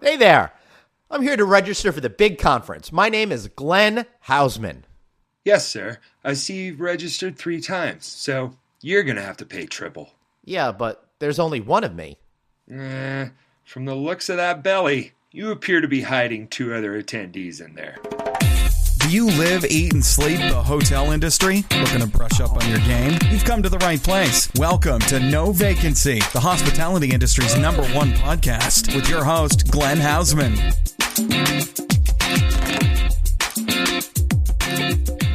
Hey there. I'm here to register for the big conference. My name is Glenn Hausman. Yes, sir. I see you've registered 3 times, so you're going to have to pay triple. Yeah, but there's only one of me. From the looks of that belly, you appear to be hiding 2 other attendees in there. Do you live, eat, and sleep the hotel industry? Looking to brush up on your game? You've come to the right place. Welcome to No Vacancy, the hospitality industry's #1 podcast, with your host, Glenn Hausman.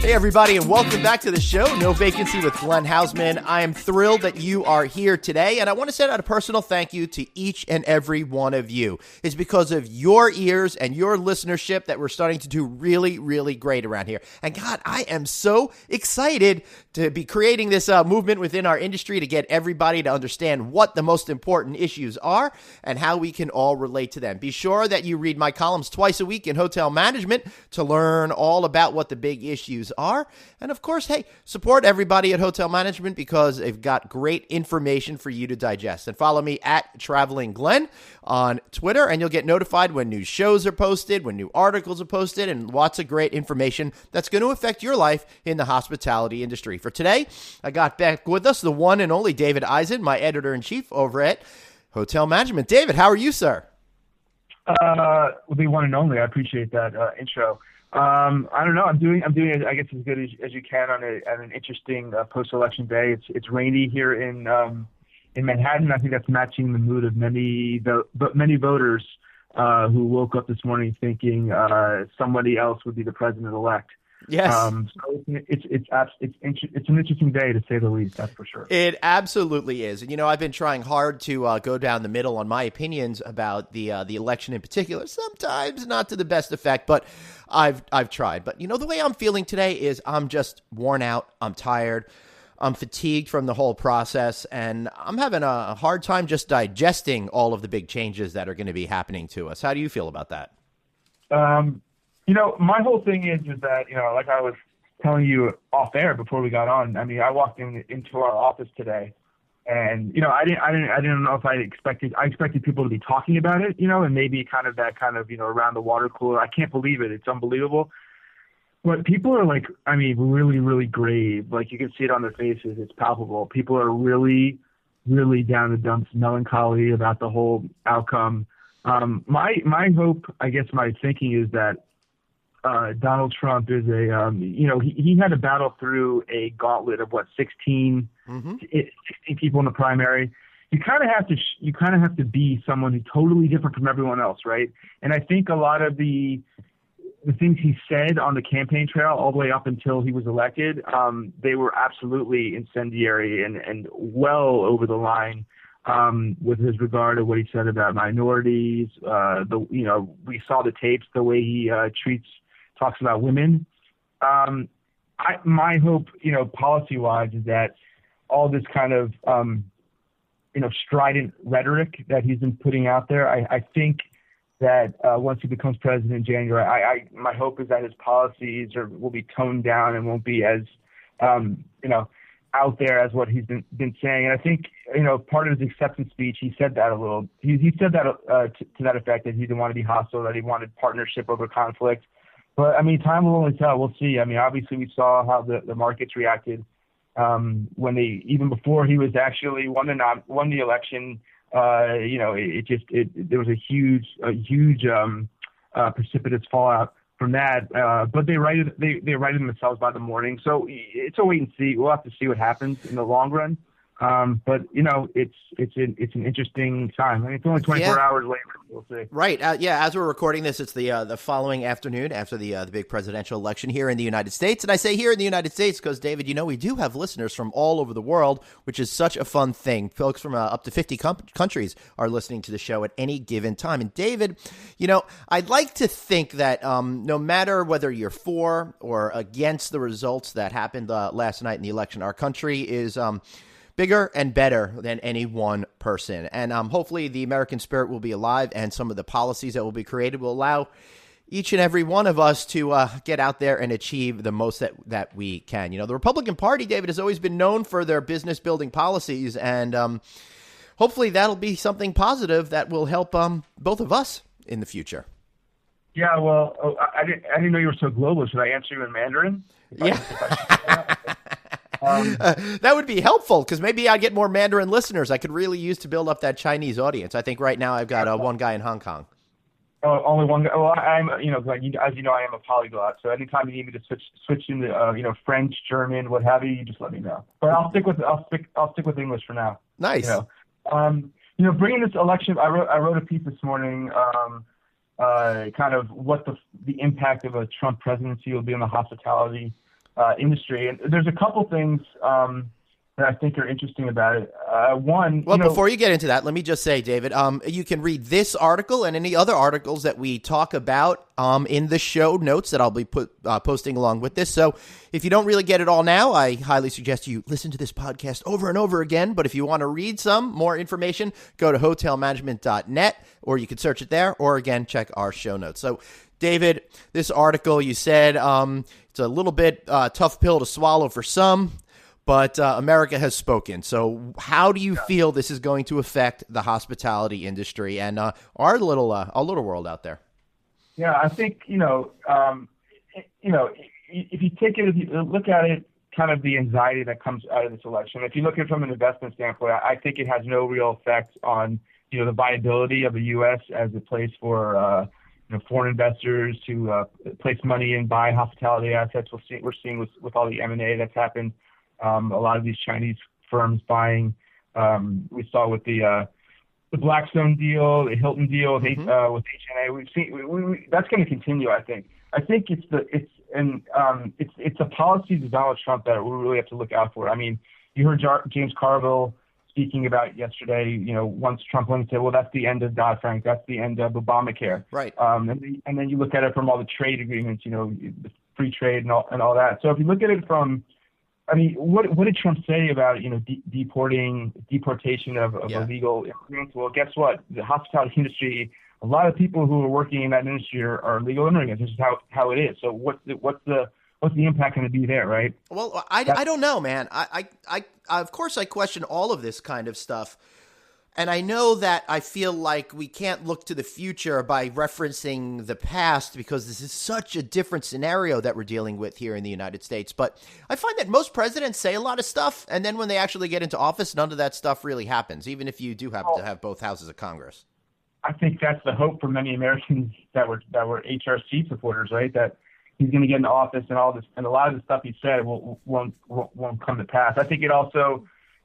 Hey, everybody, and welcome back to the show, No Vacancy with Glenn Hausman. I am thrilled that you are here today, and I want to send out a personal thank you to each and every one of you. It's because of your ears and your listenership that we're starting to do really, really great around here. And God, I am so excited to be creating this movement within our industry to get everybody to understand what the most important issues are and how we can all relate to them. Be sure that you read my columns twice a week in hotel management to learn all about what the big issues are. And of course, hey, support everybody at Hotel Management because they've got great information for you to digest. And follow me at Traveling Glenn on Twitter, and you'll get notified when new shows are posted, when new articles are posted, and lots of great information that's going to affect your life in the hospitality industry. For today, I got back with us the one and only David Eisen, my editor-in-chief over at Hotel Management. David, how are you, sir? The one and only. I appreciate that intro. I don't know. I'm doing I guess as good as you can on an interesting post-election day. It's rainy here in Manhattan. I think that's matching the mood of many voters who woke up this morning thinking somebody else would be the president-elect. Yes. So it's an interesting day, to say the least. That's for sure. It absolutely is. And, you know, I've been trying hard to go down the middle on my opinions about the election in particular. Sometimes not to the best effect, but I've tried. But, you know, the way I'm feeling today is I'm just worn out. I'm tired. I'm fatigued from the whole process, and I'm having a hard time just digesting all of the big changes that are going to be happening to us. How do you feel about that? You know, my whole thing is that, you know, like I was telling you off air before we got on. I mean, I walked into our office today, and you know, I didn't know if I expected people to be talking about it, you know, and maybe kind of you know, around the water cooler. I can't believe it. It's unbelievable. But people are like, I mean, really, really grave. Like you can see it on their faces. It's palpable. People are really, really down the dumps, melancholy about the whole outcome. My hope, I guess, my thinking is that Donald Trump is you know, he had to battle through a gauntlet of 16 people in the primary. You kind of have to be someone who's totally different from everyone else, right? And I think a lot of the things he said on the campaign trail all the way up until he was elected, they were absolutely incendiary and well over the line. With his regard to what he said about minorities, you know, we saw the tapes, the way he talks about women. My hope, you know, policy-wise, is that all this kind of, you know, strident rhetoric that he's been putting out there, I think that once he becomes president in January, my hope is that his policies will be toned down and won't be as, you know, out there as what he's been saying. And I think, you know, part of his acceptance speech, he said that a little. He said that to that effect, that he didn't want to be hostile, that he wanted partnership over conflict. But I mean, time will only tell. We'll see. I mean, obviously, we saw how the markets reacted when even before he was actually won the election. You know, there was a huge precipitous fallout from that, but they righted themselves by the morning. So it's a wait and see. We'll have to see what happens in the long run. But you know, it's an interesting time. I mean, it's only 24 hours later. We'll see. Right. Yeah. As we're recording this, it's the following afternoon after the big presidential election here in the United States. And I say here in the United States because, David, you know, we do have listeners from all over the world, which is such a fun thing. Folks from up to 50 countries are listening to the show at any given time. And David, you know, I'd like to think that no matter whether you're for or against the results that happened last night in the election, our country is bigger and better than any one person. And hopefully the American spirit will be alive, and some of the policies that will be created will allow each and every one of us to get out there and achieve the most that we can. You know, the Republican Party, David, has always been known for their business-building policies, and hopefully that'll be something positive that will help both of us in the future? Yeah, well, I didn't know you were so global. Should I answer you in Mandarin? Yeah. That would be helpful because maybe I'd get more Mandarin listeners I could really use to build up that Chinese audience. I think right now I've got one guy in Hong Kong. Oh, only one guy. Well, I'm, as you know, I am a polyglot. So anytime you need me to switch into, French, German, what have you, you just let me know. But I'll stick with English for now. Nice. Bringing this election, I wrote a piece this morning, kind of what the impact of a Trump presidency will be on the hospitality industry. And there's a couple things that I think are interesting about it. One, before you get into that, let me just say, David, you can read this article and any other articles that we talk about in the show notes that I'll be posting along with this. So if you don't really get it all now, I highly suggest you listen to this podcast over and over again. But if you want to read some more information, go to hotelmanagement.net, or you can search it there, or again, check our show notes. So David, this article, you said it's a little bit tough pill to swallow for some, but America has spoken. So how do you feel this is going to affect the hospitality industry and our little world out there? Yeah, I think, if you look at it, kind of the anxiety that comes out of this election, if you look at it from an investment standpoint, I think it has no real effect on, the viability of the U.S. as a place for, foreign investors to place money and buy hospitality assets. We're seeing with all the M&A that's happened. A lot of these Chinese firms buying. We saw with the Blackstone deal, the Hilton deal with H&A. We've seen that's going to continue. I think it's a policy of Donald Trump that we really have to look out for. I mean, you heard James Carville speaking about yesterday. Once Trump went and said, "Well, that's the end of Dodd-Frank. That's the end of Obamacare." Right. And then you look at it from all the trade agreements. The free trade and all that. So if you look at it from what did Trump say about, deportation of illegal immigrants? Well, guess what? The hospitality industry, a lot of people who are working in that industry are illegal immigrants. This is how it is. So what's the impact going to be there, right? Well, I don't know, man. I of course I question all of this kind of stuff. And I know that I feel like we can't look to the future by referencing the past because this is such a different scenario that we're dealing with here in the United States. But I find that most presidents say a lot of stuff, and then when they actually get into office, none of that stuff really happens, even if you do happen to have both houses of Congress. I think that's the hope for many Americans that were HRC supporters, right? That he's going to get into office and all this, and a lot of the stuff he said won't come to pass. I think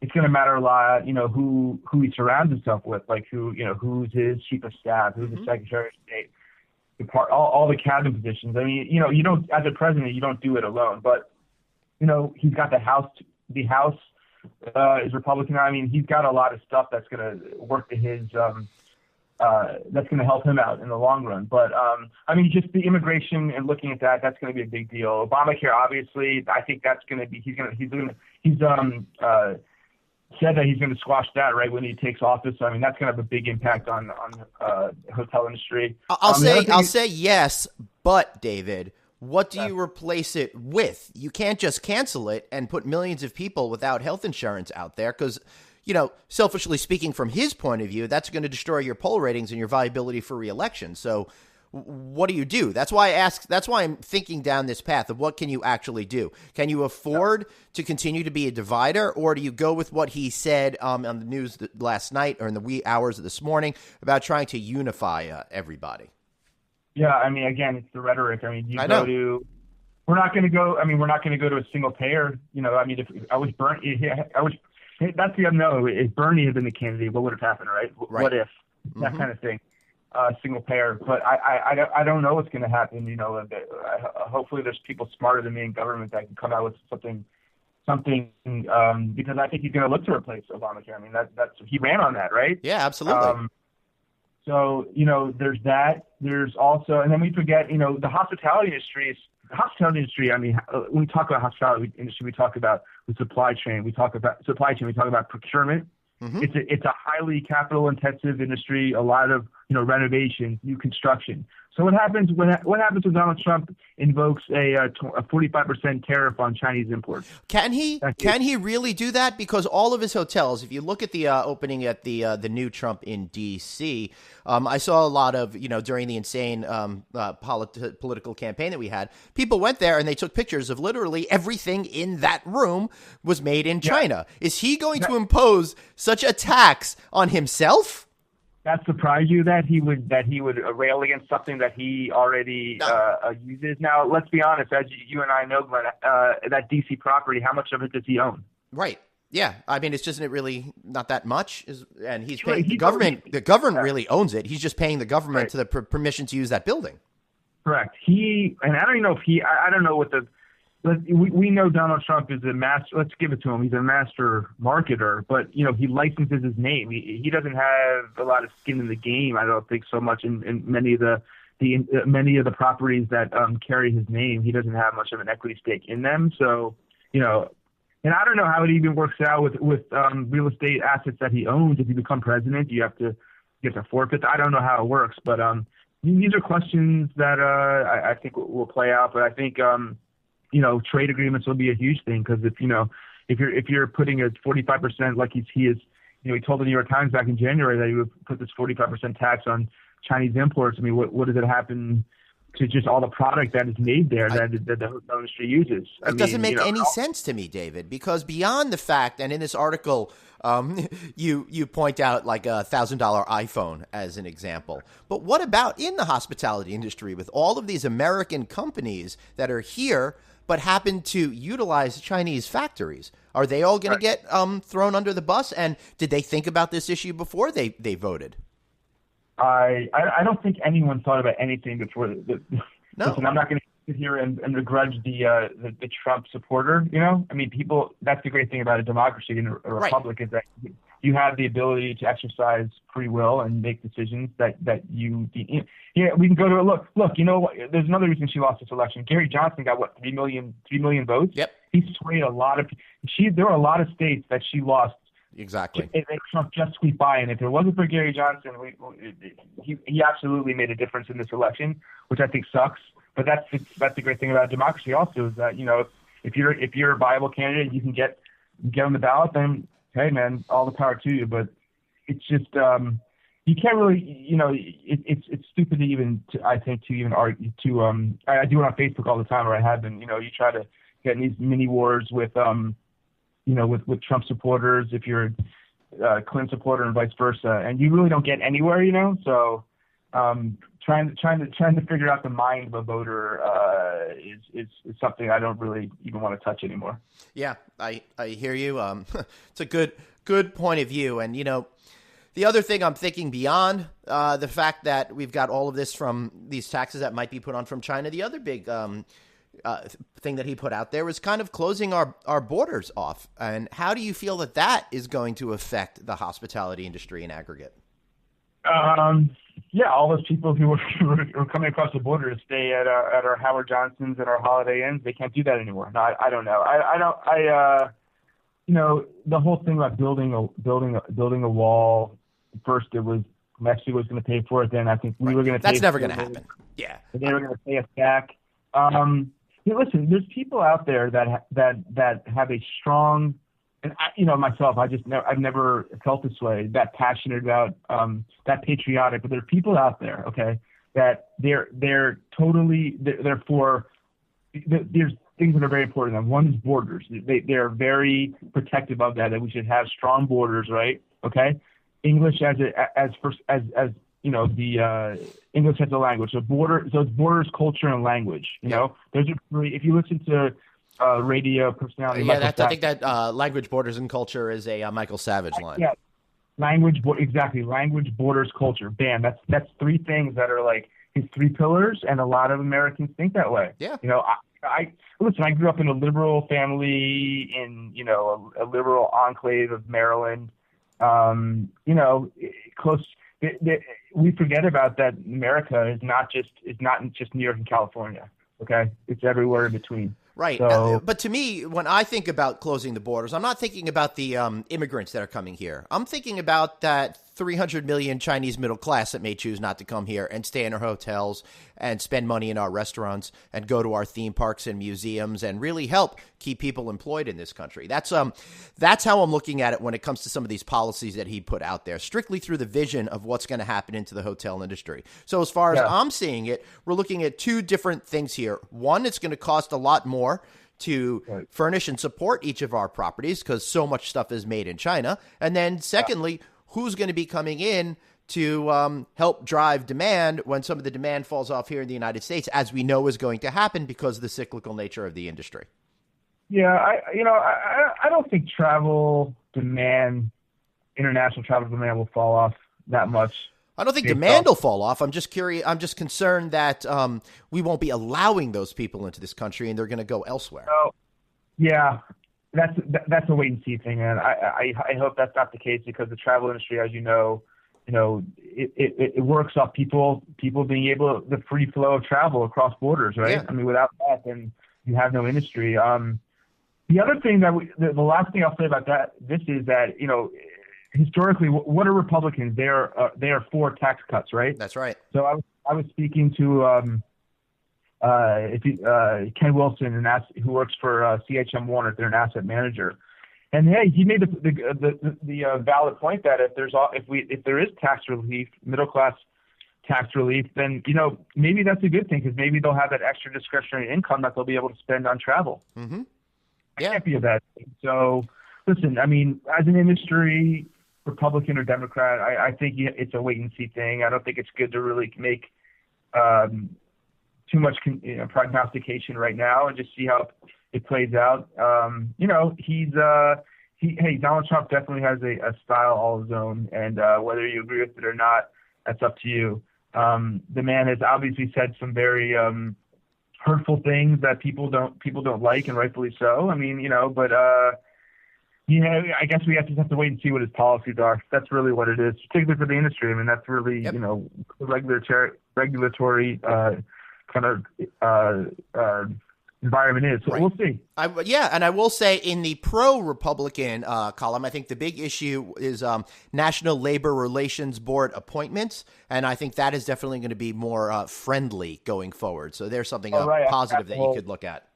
it's going to matter a lot, who he surrounds himself with, like who's his chief of staff, who's the secretary of state, all the cabinet positions. I mean, you don't, as a president, you don't do it alone, but, he's got the House is Republican. I mean, he's got a lot of stuff that's going to work to his, that's going to help him out in the long run. But, just the immigration and looking at that's going to be a big deal. Obamacare, obviously, I think that's going to be, he's said that he's going to squash that right when he takes office. So, that's going to have a big impact on the hotel industry. I'll say yes, but David, what do you replace it with? You can't just cancel it and put millions of people without health insurance out there because, selfishly speaking from his point of view, that's going to destroy your poll ratings and your viability for re-election. So what do you do? That's why I ask. That's why I'm thinking down this path of what can you actually do? Can you afford to continue to be a divider, or do you go with what he said on the news last night or in the wee hours of this morning about trying to unify everybody? Yeah, again, it's the rhetoric. We're not going to go. We're not going to go to a single payer. If I was that's the unknown. If Bernie had been the candidate, what would have happened, right? What if that kind of thing? Single payer, but I don't know what's going to happen. Hopefully there's people smarter than me in government that can come out with something because I think he's going to look to replace Obamacare. That's he ran on that, right? Yeah, absolutely. So there's that. There's also, and then we forget, the hospitality industry. When we talk about hospitality industry, we talk about the supply chain. We talk about procurement. Mm-hmm. It's a highly capital intensive industry. A lot of renovations, new construction. So what happens when Donald Trump invokes a 45% tariff on Chinese imports? Can he really do that? Because all of his hotels, if you look at the opening at the new Trump in D.C., I saw a lot of, during the insane political campaign that we had, people went there and they took pictures of literally everything in that room was made in China. Is he going to impose such a tax on himself? That surprised you that he would rail against something that he already uses? Now, let's be honest, as you and I know, Glenn, that D.C. property, how much of it does he own? Right. Yeah. I mean, it's just really not that much. And he's paying the government. The government really owns it. He's just paying the government to the permission to use that building. Correct. And I don't even know if I don't know what we know Donald Trump is a master. Let's give it to him. He's a master marketer, but he licenses his name. He doesn't have a lot of skin in the game. I don't think so much in many of the properties that carry his name. He doesn't have much of an equity stake in them. So and I don't know how it even works out with real estate assets that he owns. If you become president, you have to forfeit. I don't know how it works, but these are questions that I think will play out. But I think trade agreements will be a huge thing because if you're putting a 45%, like he told the New York Times back in January that he would put this 45% tax on Chinese imports. I mean, what does it happen to just all the product that is made there that the hotel industry uses? It doesn't make any sense to me, David, because beyond the fact, and in this article, you point out like a $1,000 iPhone as an example. But what about in the hospitality industry with all of these American companies that are here but happen to utilize Chinese factories? Are they all going to get thrown under the bus? And did they think about this issue before they voted? I don't think anyone thought about anything before. No. Listen, I'm not going to sit here and begrudge the Trump supporter. I mean, people. That's the great thing about a democracy and a republic is that you have the ability to exercise free will and make decisions that you. Yeah, we can go to a look. There's another reason she lost this election. Gary Johnson got 3 million votes. Yep. He swayed a lot of. There were a lot of states that she lost. Exactly. Trump just squeaked by, and if it wasn't for Gary Johnson, he absolutely made a difference in this election, which I think sucks. But that's the great thing about democracy. Also, is that if you're a viable candidate, you can get on the ballot. Then hey, man, all the power to you. But it's just you can't really it's stupid to even argue to I do it on Facebook all the time, or I have been. You try to get in these mini wars with with Trump supporters, if you're a Clinton supporter and vice versa, and you really don't get anywhere, So trying to figure out the mind of a voter is something I don't really even want to touch anymore. Yeah, I hear you. It's a good point of view, and the other thing I'm thinking beyond the fact that we've got all of this from these taxes that might be put on from China, the other big thing that he put out there was kind of closing our borders off. And how do you feel that is going to affect the hospitality industry in aggregate? Yeah, all those people who are coming across the border to stay at our Howard Johnsons and our Holiday Inns, they can't do that anymore. No, I don't know. The whole thing about building a wall. First, it was Mexico was going to pay for it. Then I think we were going to. That's never going to happen. Yeah, they were going to pay us back. Listen, there's people out there that have a strong, and myself, I've never felt this way, that passionate about, that patriotic. But there are people out there, okay, that they're for. There's things that are very important. And one is borders. They're very protective of that we should have strong borders, right? Okay, English as the English as a language. So it's borders, culture, and language. Those are three. If you listen to radio personality, I think that language, borders, and culture is a Michael Savage line. Yeah, language, exactly. Language, borders, culture. Bam. That's three things that are like his three pillars, and a lot of Americans think that way. Yeah. I grew up in a liberal family in a liberal enclave of Maryland. Close. We forget about that. America is not just New York and California. Okay, it's everywhere in between. Right. So, but to me, when I think about closing the borders, I'm not thinking about the immigrants that are coming here. I'm thinking about that 300 million Chinese middle class that may choose not to come here and stay in our hotels and spend money in our restaurants and go to our theme parks and museums and really help keep people employed in this country. That's how I'm looking at it when it comes to some of these policies that he put out there, strictly through the vision of what's going to happen into the hotel industry. So as far as I'm seeing it, we're looking at two different things here. One, it's going to cost a lot more to furnish and support each of our properties because so much stuff is made in China. And then secondly, who's going to be coming in to help drive demand when some of the demand falls off here in the United States, as we know is going to happen because of the cyclical nature of the industry? Yeah, I don't think travel demand, international travel demand will fall off that much. I don't think demand will fall off. I'm just curious. I'm just concerned that we won't be allowing those people into this country and they're going to go elsewhere. So, yeah, that's a wait and see thing, and I hope that's not the case because the travel industry, as you know, it works off people being able the free flow of travel across borders, right? Yeah. I mean, without that, then you have no industry. The other thing the last thing I'll say about this is that historically, what are Republicans? They are for tax cuts, right? That's right. So I was speaking to Ken Wilson, who works for CHM Warner. They're an asset manager, and hey, he made the valid point that if there is tax relief, middle class tax relief, then maybe that's a good thing because maybe they'll have that extra discretionary income that they'll be able to spend on travel. Mm-hmm. Yeah, it can't be a bad thing. So listen, I mean, as an industry, Republican or Democrat, I think it's a wait and see thing. I don't think it's good to really make too much prognostication right now and just see how it plays out. Donald Trump definitely has a style all his own, and whether you agree with it or not, that's up to you. The man has obviously said some very hurtful things that people don't like, and rightfully so. I mean, but. I guess we just have to wait and see what his policies are. That's really what it is, particularly for the industry. I mean, that's really, the regulatory kind of environment is. So We'll see. And I will say in the pro-Republican column, I think the big issue is National Labor Relations Board appointments, and I think that is definitely going to be more friendly going forward. So there's something positive that you could look at.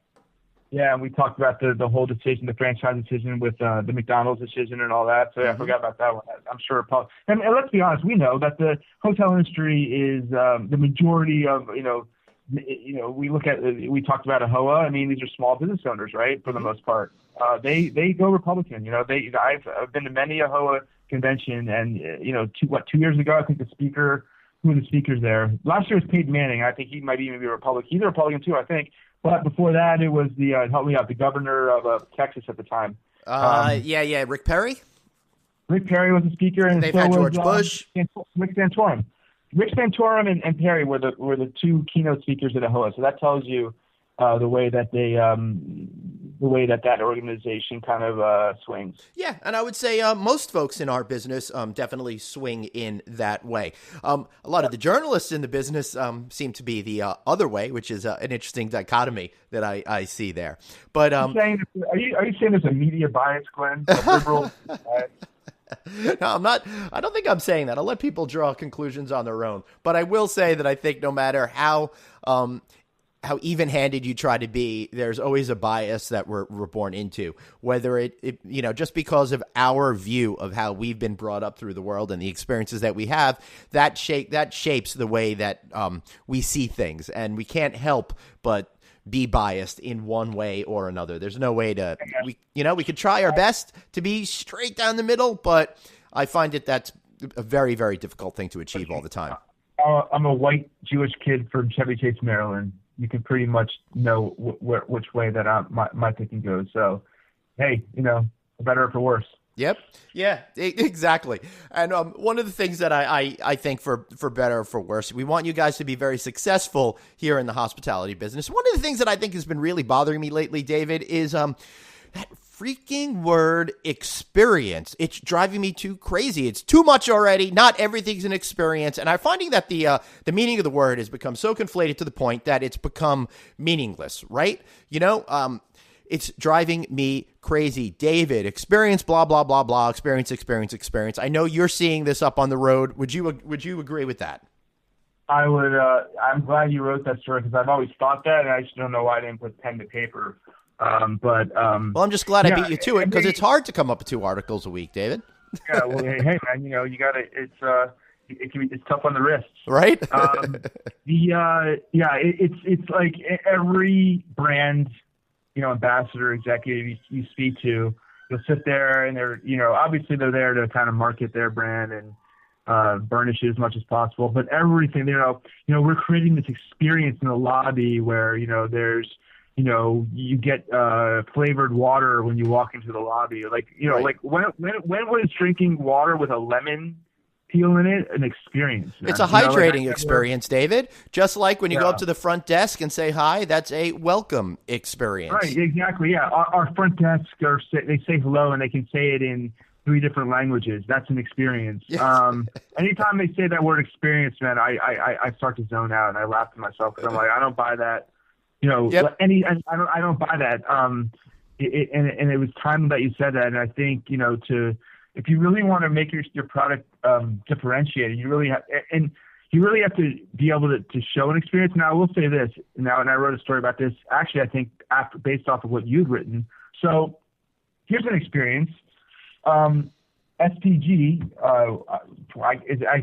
Yeah, and we talked about the whole decision, the franchise decision with the McDonald's decision and all that. So yeah, I forgot about that one. I'm sure. And let's be honest, we know that the hotel industry is the majority of we talked about AHOA. I mean, these are small business owners, right? For the most part, they go Republican. I've been to many AHOA convention, and 2 years ago, I think who were the speakers there? Last year was Peyton Manning. I think he might even be a Republican. He's a Republican too, I think. But before that, it was the governor of Texas at the time. Rick Perry. Rick Perry was a speaker, and they've had George Bush, Rick Santorum. Rick Santorum and Perry were the two keynote speakers at AHOA. So that tells you the way that that organization kind of swings. Yeah, and I would say most folks in our business definitely swing in that way. A lot of the journalists in the business seem to be the other way, which is an interesting dichotomy that I see there. But are you saying there's a media bias, Glenn? A liberal bias? No, I'm not. I don't think I'm saying that. I'll let people draw conclusions on their own. But I will say that I think no matter how even-handed you try to be, there's always a bias that we're born into, whether it just because of our view of how we've been brought up through the world and the experiences that we have, that shapes the way that we see things. And we can't help but be biased in one way or another. There's no way we could try our best to be straight down the middle, but I find that's a very, very difficult thing to achieve all the time. I'm a white Jewish kid from Chevy Chase, Maryland. You can pretty much know which way that my thinking goes. So, hey, for better or for worse. Yep. Yeah, exactly. And one of the things that I think for better or for worse, we want you guys to be very successful here in the hospitality business. One of the things that I think has been really bothering me lately, David, is that freaking word experience. It's driving me too crazy. It's too much already. Not everything's an experience. And I'm finding that the meaning of the word has become so conflated to the point that it's become meaningless, right? It's driving me crazy. David, experience, blah, blah, blah, blah, experience. I know you're seeing this up on the road. Would you agree with that? I would. I'm glad you wrote that story because I've always thought that, and I just don't know why I didn't put pen to paper. Well, I'm just glad I beat you to it because it's hard to come up with 2 articles a week, David. Yeah. Well, hey, man, you got to. It's tough on the wrists, right? It's like every brand, ambassador, executive you speak to, you'll sit there and they're, obviously they're there to kind of market their brand and burnish it as much as possible. But everything, we're creating this experience in the lobby where, there's, you get flavored water when you walk into the lobby. Like, right. Like when was drinking water with a lemon peel in it an experience? Man? It's a hydrating experience, David. Just like when you go up to the front desk and say hi, that's a welcome experience. Right, exactly. Yeah, our front desk, they say hello and they can say it in 3 different languages. That's an experience. Yes. Anytime they say that word experience, man, I start to zone out and I laugh to myself because I'm like, I don't buy that. I don't buy that. And it was time that you said that, and I think if you really want to make your product differentiated, you really have to be able to show an experience. Now, I will say this. Now, and I wrote a story about this. Actually, I think based off of what you've written. So, here's an experience. SPG. I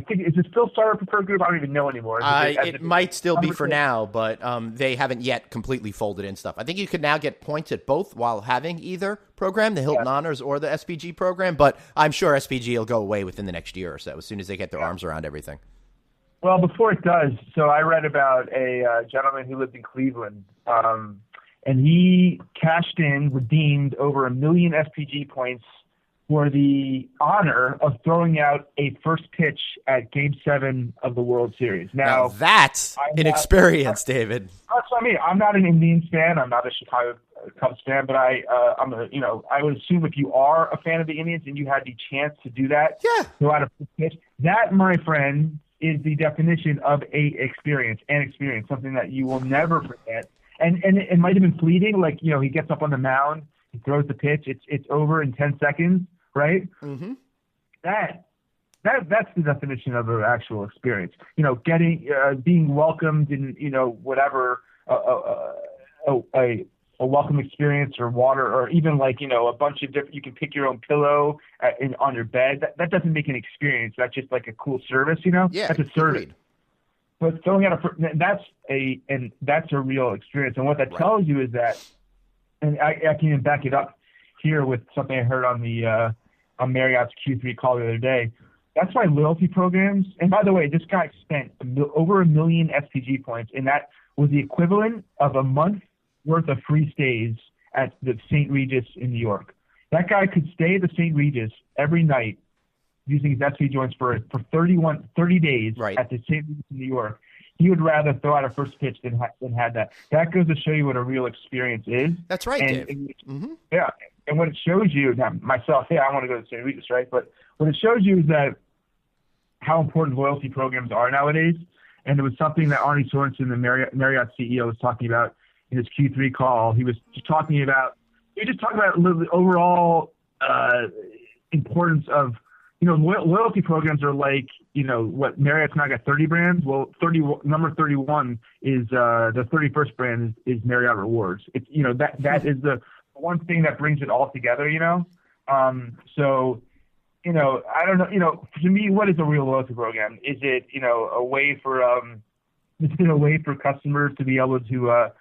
think is it still Startup Preferred Group? I don't even know anymore. It might still be for now, but they haven't yet completely folded in stuff. I think you could now get points at both while having either program, the Hilton Honors or the SPG program. But I'm sure SPG will go away within the next year or so, as soon as they get their arms around everything. Well, before it does, so I read about a gentleman who lived in Cleveland, and he redeemed over 1 million SPG points for the honor of throwing out a first pitch at Game 7 of the World Series. Now that's an experience, David. That's what I mean. I'm not an Indians fan. I'm not a Chicago Cubs fan, but I would assume if you are a fan of the Indians and you had the chance to do that, throw out a first pitch, that, my friend, is the definition of an experience, something that you will never forget. And it might have been fleeting, like, he gets up on the mound, he throws the pitch, it's over in 10 seconds. Right? Mm-hmm. That's the definition of an actual experience. Being welcomed in, whatever, a welcome experience or water, or even like, a bunch of different, you can pick your own pillow on your bed. That doesn't make an experience. That's just like a cool service, Yeah, that's a service. Agreed. But throwing out that's a real experience. And what that tells you is that, and I can even back it up here with something I heard on the on Marriott's Q3 call the other day. That's why loyalty programs. And by the way, this guy spent over 1 million SPG points, and that was the equivalent of a month worth of free stays at the St. Regis in New York. That guy could stay at the St. Regis every night using his SPG points for 30 days at the St. Regis in New York. He would rather throw out a first pitch than had that. That goes to show you what a real experience is. That's right, Dave. Yeah. And what it shows you, now myself, I want to go to St. Regis, right? But what it shows you is that how important loyalty programs are nowadays. And it was something that Arnie Sorensen, the Marriott CEO, was talking about in his Q3 call. He was just talking about the overall importance of, loyalty programs are like, what Marriott's now got 30 brands. Well, number 31 is the 31st brand is Marriott Rewards. It's that is the one thing that brings it all together. So I don't know. To me, what is a real loyalty program? Is it a way for customers to be able to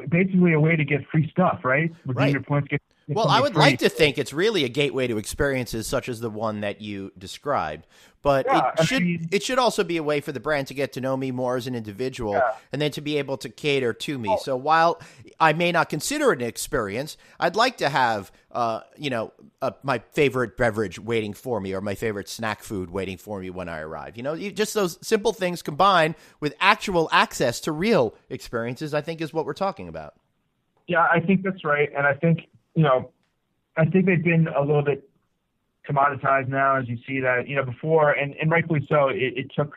basically a way to get free stuff, right? Redeem your points, get well, I would like to think it's really a gateway to experiences such as the one that you described. But it should also be a way for the brand to get to know me more as an individual and then to be able to cater to me. So while I may not consider it an experience, I'd like to have, my favorite beverage waiting for me or my favorite snack food waiting for me when I arrive. Just those simple things combined with actual access to real experiences, I think is what we're talking about. Yeah, I think that's right. And I think, I think they've been a little bit commoditized now, as you see that, before, and rightfully so, it took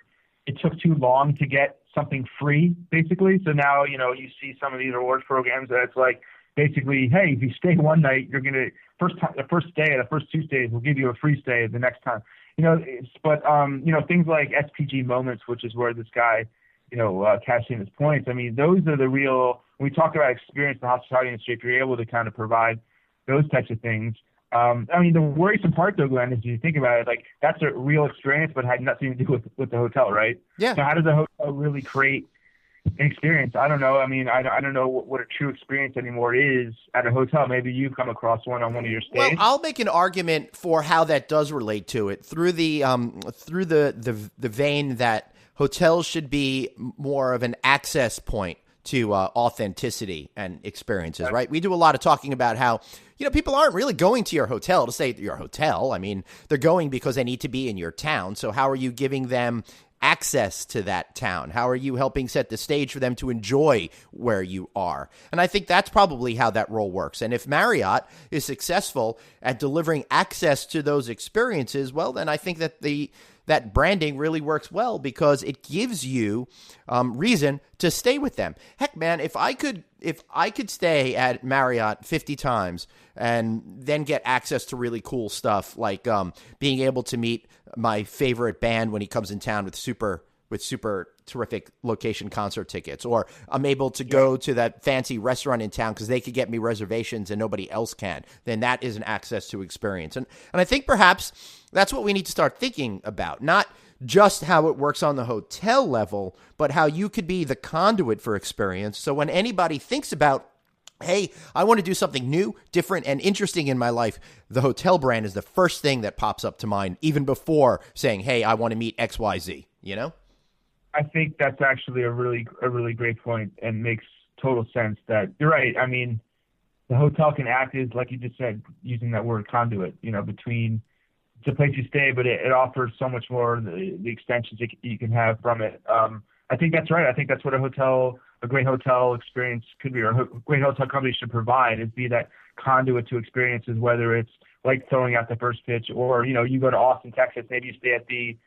too long to get something free, basically. So now, you see some of these rewards programs that it's like, basically, hey, if you stay one night, you're gonna the first 2 stays, we'll give you a free stay the next time. Things like SPG moments, which is where this guy, cashed in his points. I mean, those are the real. When we talk about experience in the hospitality industry, if you're able to kind of provide those types of things. The worrisome part, though, Glenn, is you think about it, like that's a real experience, but had nothing to do with the hotel, right? Yeah. So how does a hotel really create an experience? I don't know. I mean, I don't know what a true experience anymore is at a hotel. Maybe you've come across one on one of your stays. Well, I'll make an argument for how that does relate to it through the vein that hotels should be more of an access point to authenticity and experiences, right? We do a lot of talking about how, people aren't really going to your hotel to stay at your hotel. I mean, they're going because they need to be in your town. So how are you giving them access to that town? How are you helping set the stage for them to enjoy where you are? And I think that's probably how that role works. And if Marriott is successful at delivering access to those experiences, well, then I think that that branding really works well because it gives you reason to stay with them. Heck, man, if I could stay at Marriott 50 times and then get access to really cool stuff like being able to meet my favorite band when he comes in town with super terrific location concert tickets, or I'm able to go to that fancy restaurant in town because they could get me reservations and nobody else can, then that is an access to experience. And I think perhaps that's what we need to start thinking about, not just how it works on the hotel level, but how you could be the conduit for experience. So when anybody thinks about, hey, I want to do something new, different, and interesting in my life, the hotel brand is the first thing that pops up to mind, even before saying, hey, I want to meet XYZ, I think that's actually a really great point and makes total sense that you're right. I mean, the hotel can act as, like you just said, using that word conduit, between it's a place you stay, but it offers so much more, the extensions you can have from it. I think that's right. I think that's what a great hotel experience could be, or a great hotel company should provide, is be that conduit to experiences, whether it's like throwing out the first pitch or, you go to Austin, Texas, maybe you stay at the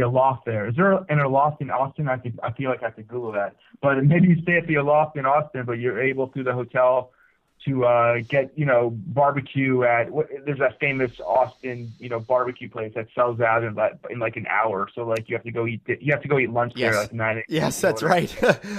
Aloft there. Is there an Aloft in Austin? I feel like I have to Google that. But maybe you stay at the Aloft in Austin, but you're able through the hotel to get, barbecue there's that famous Austin, barbecue place that sells out in like an hour. So like you have to go eat lunch there like 9 a.m. Yes, that's right.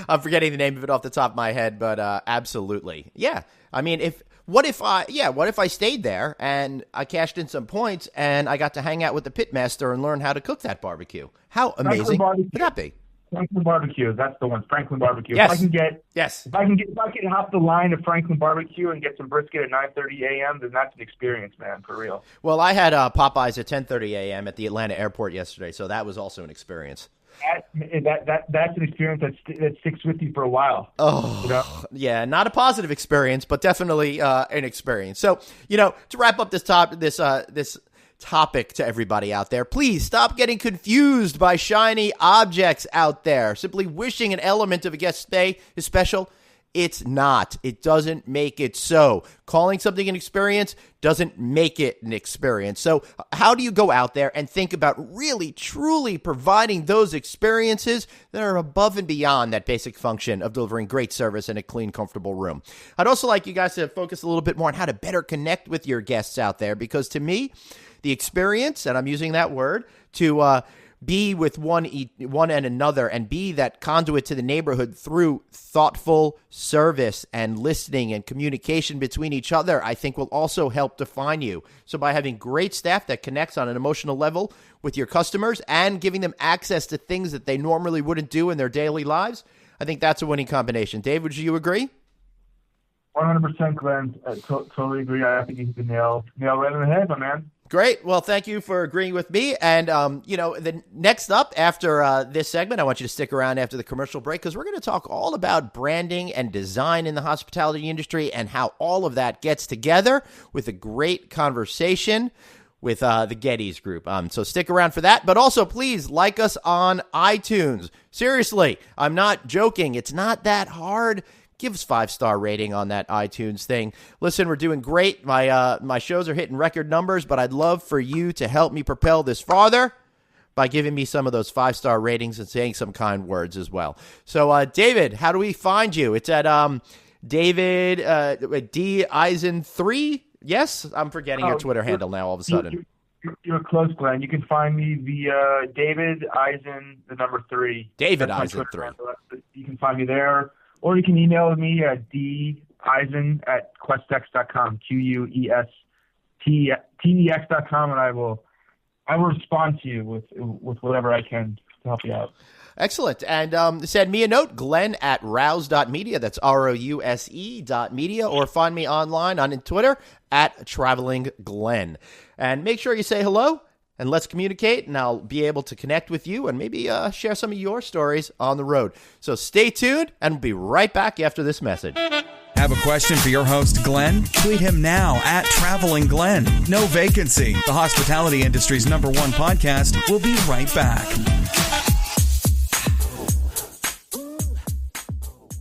I'm forgetting the name of it off the top of my head, but absolutely. Yeah. I mean, what if I stayed there and I cashed in some points and I got to hang out with the pitmaster and learn how to cook that barbecue? How amazing would that be? Franklin Barbecue, that's the one. Franklin Barbecue. Yes. If I can hop the line of Franklin Barbecue and get some brisket at 9:30 a.m., then that's an experience, man, for real. Well, I had Popeyes at 10:30 a.m. at the Atlanta airport yesterday, so that was also an experience. That's an experience that sticks with you for a while. Oh, yeah, not a positive experience, but definitely an experience. So, to wrap up this topic to everybody out there, please stop getting confused by shiny objects out there. Simply wishing an element of a guest stay is special. It's not. It doesn't make it so. Calling something an experience doesn't make it an experience. So how do you go out there and think about really, truly providing those experiences that are above and beyond that basic function of delivering great service in a clean, comfortable room? I'd also like you guys to focus a little bit more on how to better connect with your guests out there, because to me, the experience, and I'm using that word, to be with one and another and be that conduit to the neighborhood through thoughtful service and listening and communication between each other, I think will also help define you. So by having great staff that connects on an emotional level with your customers and giving them access to things that they normally wouldn't do in their daily lives, I think that's a winning combination. Dave, would you agree? 100%, Glenn. I totally agree. I think you hit the nail right on the head, my man. Great. Well, thank you for agreeing with me. And, the next up after this segment, I want you to stick around after the commercial break, because we're going to talk all about branding and design in the hospitality industry and how all of that gets together with a great conversation with the Getty's group. So stick around for that. But also, please like us on iTunes. Seriously, I'm not joking. It's not that hard. Give us 5-star rating on that iTunes thing. Listen, we're doing great. My shows are hitting record numbers, but I'd love for you to help me propel this farther by giving me some of those 5-star ratings and saying some kind words as well. So, David, how do we find you? It's at David D Eisen 3. Yes, I'm forgetting your Twitter handle now all of a sudden. You're close, Glenn. You can find me via David Eisen, the number 3. David Eisen 3. You can find me there, or you can email me at deisen@questex.com, QUESTEX.com, and I will respond to you with whatever I can to help you out. Excellent. And send me a note, Glenn@rouse.media. That's ROUSE.media. Or find me online on Twitter @TravelingGlenn. And make sure you say hello, and let's communicate, and I'll be able to connect with you and maybe share some of your stories on the road. So stay tuned, and we'll be right back after this message. Have a question for your host, Glenn? Tweet him now @TravelingGlenn. No Vacancy, the hospitality industry's #1 podcast. We'll be right back.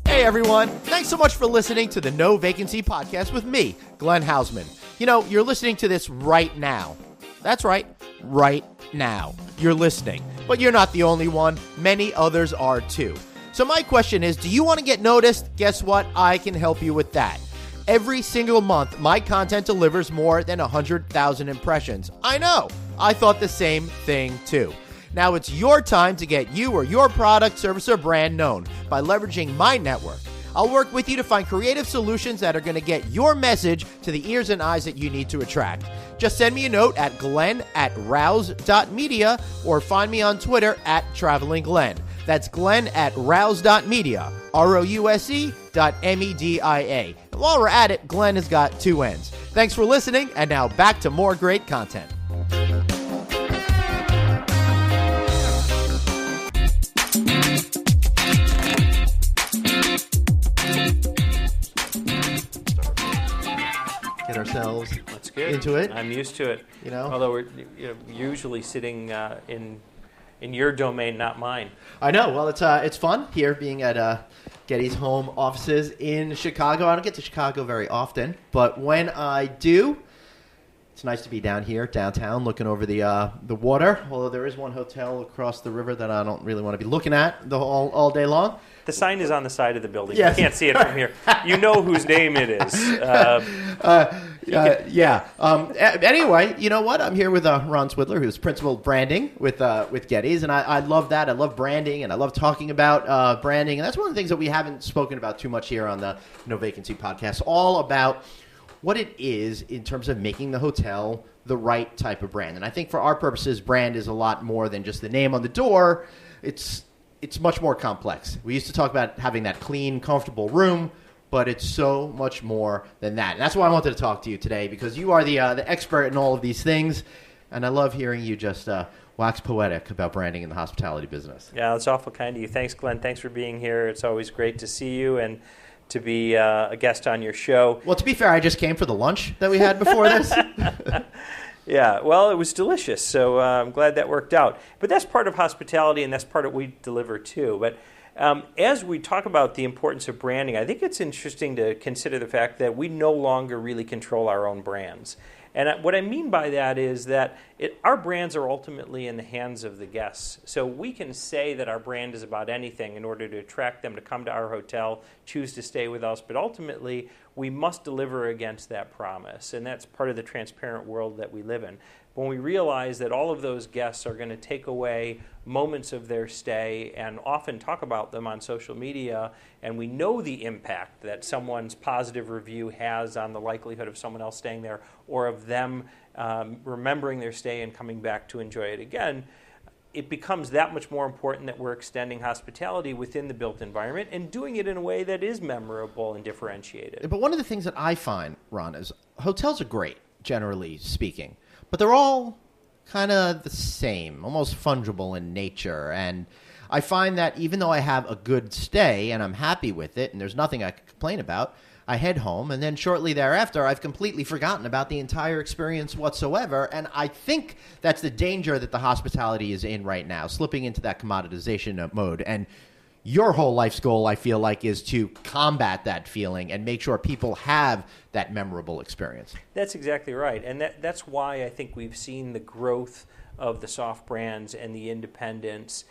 Hey everyone, thanks so much for listening to the No Vacancy podcast with me, Glenn Hausman. You know, you're listening to this right now. That's right, right now. You're listening, but you're not the only one. Many others are too. So my question is, do you want to get noticed? Guess what? I can help you with that. Every single month, my content delivers more than 100,000 impressions. I know. I thought the same thing too. Now it's your time to get you or your product, service, or brand known by leveraging my network. I'll work with you to find creative solutions that are going to get your message to the ears and eyes that you need to attract. Just send me a note at glenn@rouse.media or find me on Twitter @TravelingGlenn. That's glenn@rouse.media, ROUSE.MEDIA. And while we're at it, Glenn has got 2 N's. Thanks for listening, and now back to more great content. Get ourselves into it. I'm used to it. You know, although we're usually sitting in your domain, not mine. I know. Well, it's fun here being at Getty's home offices in Chicago. I don't get to Chicago very often, but when I do, it's nice to be down here downtown, looking over the water. Although there is one hotel across the river that I don't really want to be looking at all day long. The sign is on the side of the building. Yes. You can't see it from here. You know whose name it is. Anyway, you know what? I'm here with Ron Swidler, who's principal of branding with Getty's, and I love that. I love branding, and I love talking about branding, and that's one of the things that we haven't spoken about too much here on the No Vacancy podcast. All about what it is in terms of making the hotel the right type of brand. And I think for our purposes, brand is a lot more than just the name on the door. It's much more complex. We used to talk about having that clean, comfortable room, but it's so much more than that. And that's why I wanted to talk to you today, because you are the expert in all of these things, and I love hearing you just wax poetic about branding in the hospitality business. Yeah, that's awful kind of you. Thanks, Glenn. Thanks for being here. It's always great to see you and to be a guest on your show. Well, to be fair, I just came for the lunch that we had before this. Yeah, well, it was delicious, so I'm glad that worked out. But that's part of hospitality, and that's part of what we deliver too. But as we talk about the importance of branding, I think it's interesting to consider the fact that we no longer really control our own brands. And what I mean by that is that our brands are ultimately in the hands of the guests. So we can say that our brand is about anything in order to attract them to come to our hotel, choose to stay with us, but ultimately we must deliver against that promise. And that's part of the transparent world that we live in. When we realize that all of those guests are going to take away moments of their stay and often talk about them on social media, and we know the impact that someone's positive review has on the likelihood of someone else staying there or of them remembering their stay and coming back to enjoy it again, it becomes that much more important that we're extending hospitality within the built environment and doing it in a way that is memorable and differentiated. But one of the things that I find, Ron, is hotels are great, generally speaking. But they're all kind of the same, almost fungible in nature. And I find that even though I have a good stay and I'm happy with it and there's nothing I can complain about, I head home, and then shortly thereafter, I've completely forgotten about the entire experience whatsoever. And I think that's the danger that the hospitality is in right now, slipping into that commoditization mode. And your whole life's goal, I feel like, is to combat that feeling and make sure people have that memorable experience. That's exactly right. And that's why I think we've seen the growth of the soft brands and the independents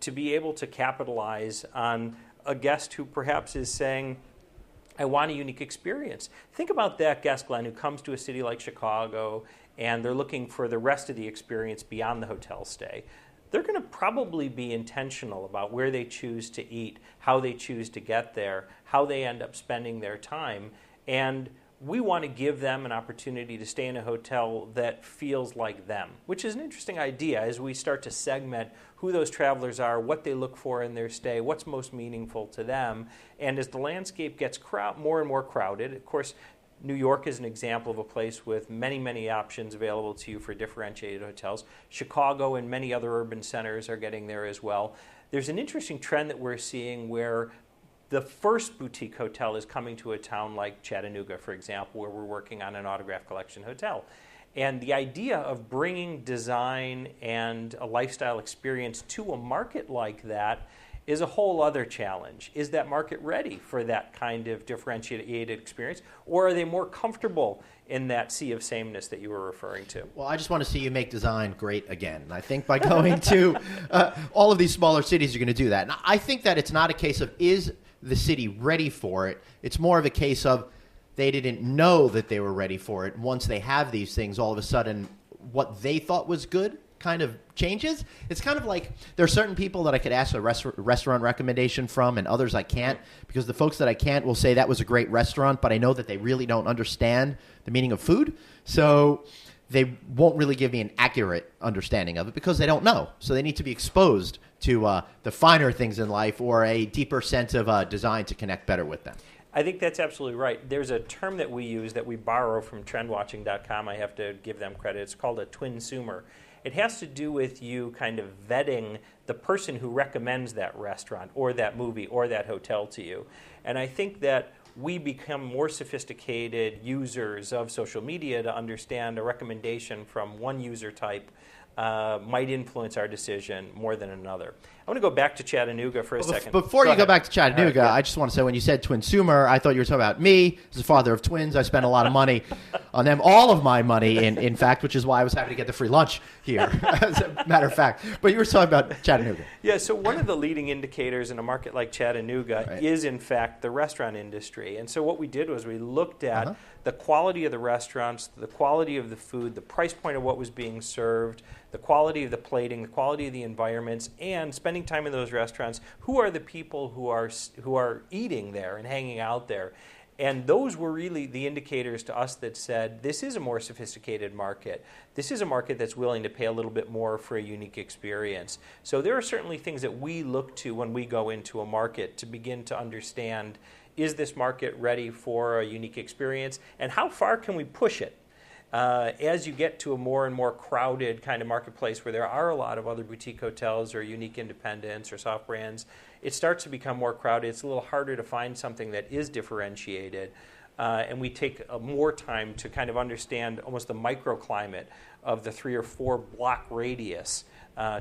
to be able to capitalize on a guest who perhaps is saying, I want a unique experience. Think about that guest, Glenn, who comes to a city like Chicago and they're looking for the rest of the experience beyond the hotel stay. They're going to probably be intentional about where they choose to eat, how they choose to get there, how they end up spending their time. And we want to give them an opportunity to stay in a hotel that feels like them, which is an interesting idea as we start to segment who those travelers are, what they look for in their stay, what's most meaningful to them. And as the landscape gets more and more crowded, of course, New York is an example of a place with many, many options available to you for differentiated hotels. Chicago and many other urban centers are getting there as well. There's an interesting trend that we're seeing where the first boutique hotel is coming to a town like Chattanooga, for example, where we're working on an autograph collection hotel. And the idea of bringing design and a lifestyle experience to a market like that is a whole other challenge. Is that market ready for that kind of differentiated experience, or are they more comfortable in that sea of sameness that you were referring to? Well, I just want to see you make design great again. I think by going to all of these smaller cities, you're going to do that. And I think that it's not a case of is the city ready for it. It's more of a case of they didn't know that they were ready for it. Once they have these things, all of a sudden, what they thought was good kind of changes. It's kind of like there are certain people that I could ask a restaurant recommendation from and others I can't, because the folks that I can't will say that was a great restaurant, but I know that they really don't understand the meaning of food. So they won't really give me an accurate understanding of it because they don't know. So they need to be exposed to the finer things in life or a deeper sense of design to connect better with them. I think that's absolutely right. There's a term that we use that we borrow from trendwatching.com. I have to give them credit. It's called a twin-sumer. It has to do with you kind of vetting the person who recommends that restaurant or that movie or that hotel to you. And I think that we become more sophisticated users of social media to understand a recommendation from one user type might influence our decision more than another. I want to go back to Chattanooga for a second. Before you go back to Chattanooga, I just want to say when you said twin-sumer, I thought you were talking about me. As a father of twins, I spent a lot of money on them, all of my money, in fact, which is why I was happy to get the free lunch here, as a matter of fact. But you were talking about Chattanooga. Yeah, so one of the leading indicators in a market like Chattanooga is, in fact, the restaurant industry. And so what we did was we looked at the quality of the restaurants, the quality of the food, the price point of what was being served, the quality of the plating, the quality of the environments, and spending time in those restaurants. Who are the people who are eating there and hanging out there? And those were really the indicators to us that said, this is a more sophisticated market. This is a market that's willing to pay a little bit more for a unique experience. So there are certainly things that we look to when we go into a market to begin to understand, is this market ready for a unique experience? And how far can we push it? As you get to a more and more crowded kind of marketplace where there are a lot of other boutique hotels or unique independents or soft brands, it starts to become more crowded. It's a little harder to find something that is differentiated. And we take more time to kind of understand almost the microclimate of the 3 or 4 block radius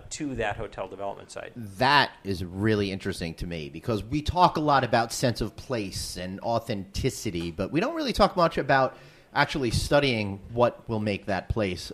to that hotel development site. That is really interesting to me because we talk a lot about sense of place and authenticity, but we don't really talk much about actually studying what will make that place,